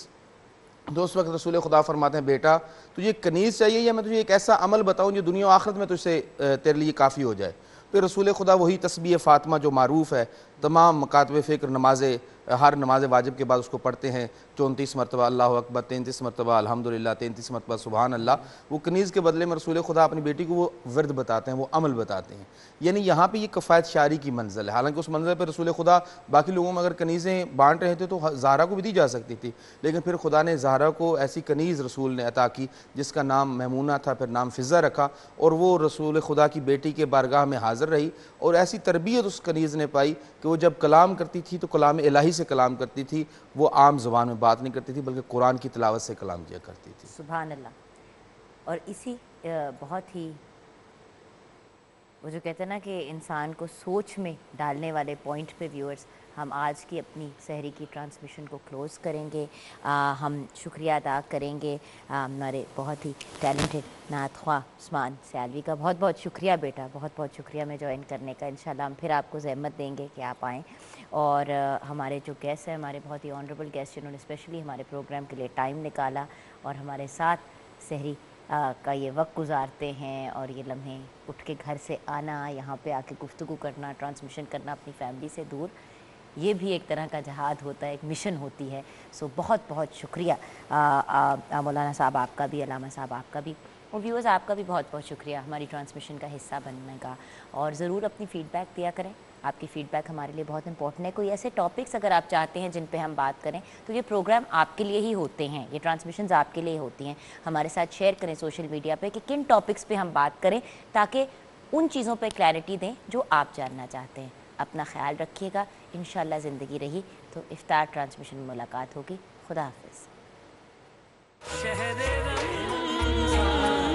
S6: تو اس وقت رسول خدا فرماتے ہیں بیٹا تجھے ایک کنیز چاہیے یا میں تجھے ایک ایسا عمل بتاؤں جو دنیا و آخرت میں تجھ سے تیرے لیے کافی ہو جائے؟ پھر رسول خدا وہی تسبیح فاطمہ جو معروف ہے, تمام مکاتب فکر نمازیں, ہر نماز واجب کے بعد اس کو پڑھتے ہیں 34 مرتبہ اللہ اکبر, 33 مرتبہ الحمدللہ, 33 مرتبہ سبحان اللہ. وہ کنیز کے بدلے میں رسول خدا اپنی بیٹی کو وہ ورد بتاتے ہیں, وہ عمل بتاتے ہیں. یعنی یہاں پہ یہ کفایت شاری کی منزل ہے. حالانکہ اس منزل پہ رسول خدا باقی لوگوں میں اگر کنیزیں بانٹ رہے تھے تو زہرا کو بھی دی جا سکتی تھی, لیکن پھر خدا نے زہرا کو ایسی کنیز رسول نے عطا کی جس کا نام میمونہ تھا, پھر نام فضہ رکھا, اور وہ رسول خدا کی بیٹی کے بارگاہ میں حاضر رہی. اور ایسی تربیت اس کنیز نے پائی کہ وہ جب کلام کرتی تھی تو کلام الہی سے کلام کرتی تھی, وہ عام زبان میں بات نہیں کرتی تھی بلکہ قرآن کی تلاوت سے کلام کیا کرتی تھی.
S2: سبحان اللہ. اور اسی بہت ہی وہ جو کہتے ہیں نا کہ انسان کو سوچ میں ڈالنے والے پوائنٹ پہ ویورز ہم آج کی اپنی سحری کی ٹرانسمیشن کو کلوز کریں گے. ہم شکریہ ادا کریں گے ہمارے بہت ہی ٹیلنٹڈ نعت خواہ عثمان سیالوی کا. بہت بہت شکریہ بیٹا, بہت بہت شکریہ میں جوائن کرنے کا. انشاءاللہ ہم پھر آپ کو زحمت دیں گے کہ آپ آئیں. اور ہمارے جو گیسٹ ہیں, ہمارے بہت ہی آنریبل گیسٹ جنہوں نے اسپیشلی ہمارے پروگرام کے لیے ٹائم نکالا اور ہمارے ساتھ سحری کا یہ وقت گزارتے ہیں, اور یہ لمحے اٹھ کے گھر سے آنا, یہاں پہ آ کے گفتگو کرنا, ٹرانسمیشن کرنا اپنی فیملی سے دور, یہ بھی ایک طرح کا جہاد ہوتا ہے, ایک مشن ہوتی ہے. سو بہت بہت شکریہ مولانا صاحب آپ کا بھی, علامہ صاحب آپ کا بھی, اور ویورز آپ کا بھی بہت بہت شکریہ ہماری ٹرانسمیشن کا حصہ بننے کا. اور ضرور اپنی فیڈ بیک دیا کریں, آپ کی فیڈ بیک ہمارے لیے بہت امپورٹنٹ ہے. کوئی ایسے ٹاپکس اگر آپ چاہتے ہیں جن پہ ہم بات کریں تو یہ پروگرام آپ کے لیے ہی ہوتے ہیں, یہ ٹرانسمیشنز آپ کے لیے ہوتی ہیں. ہمارے ساتھ شیئر کریں سوشل میڈیا پہ کہ کن ٹاپکس پہ ہم بات کریں تاکہ ان چیزوں پہ کلیئرٹی دیں جو آپ جاننا چاہتے ہیں. اپنا خیال رکھیے گا. انشاءاللہ زندگی رہی تو افطار ٹرانسمیشن میں ملاقات ہوگی. خدا حافظ.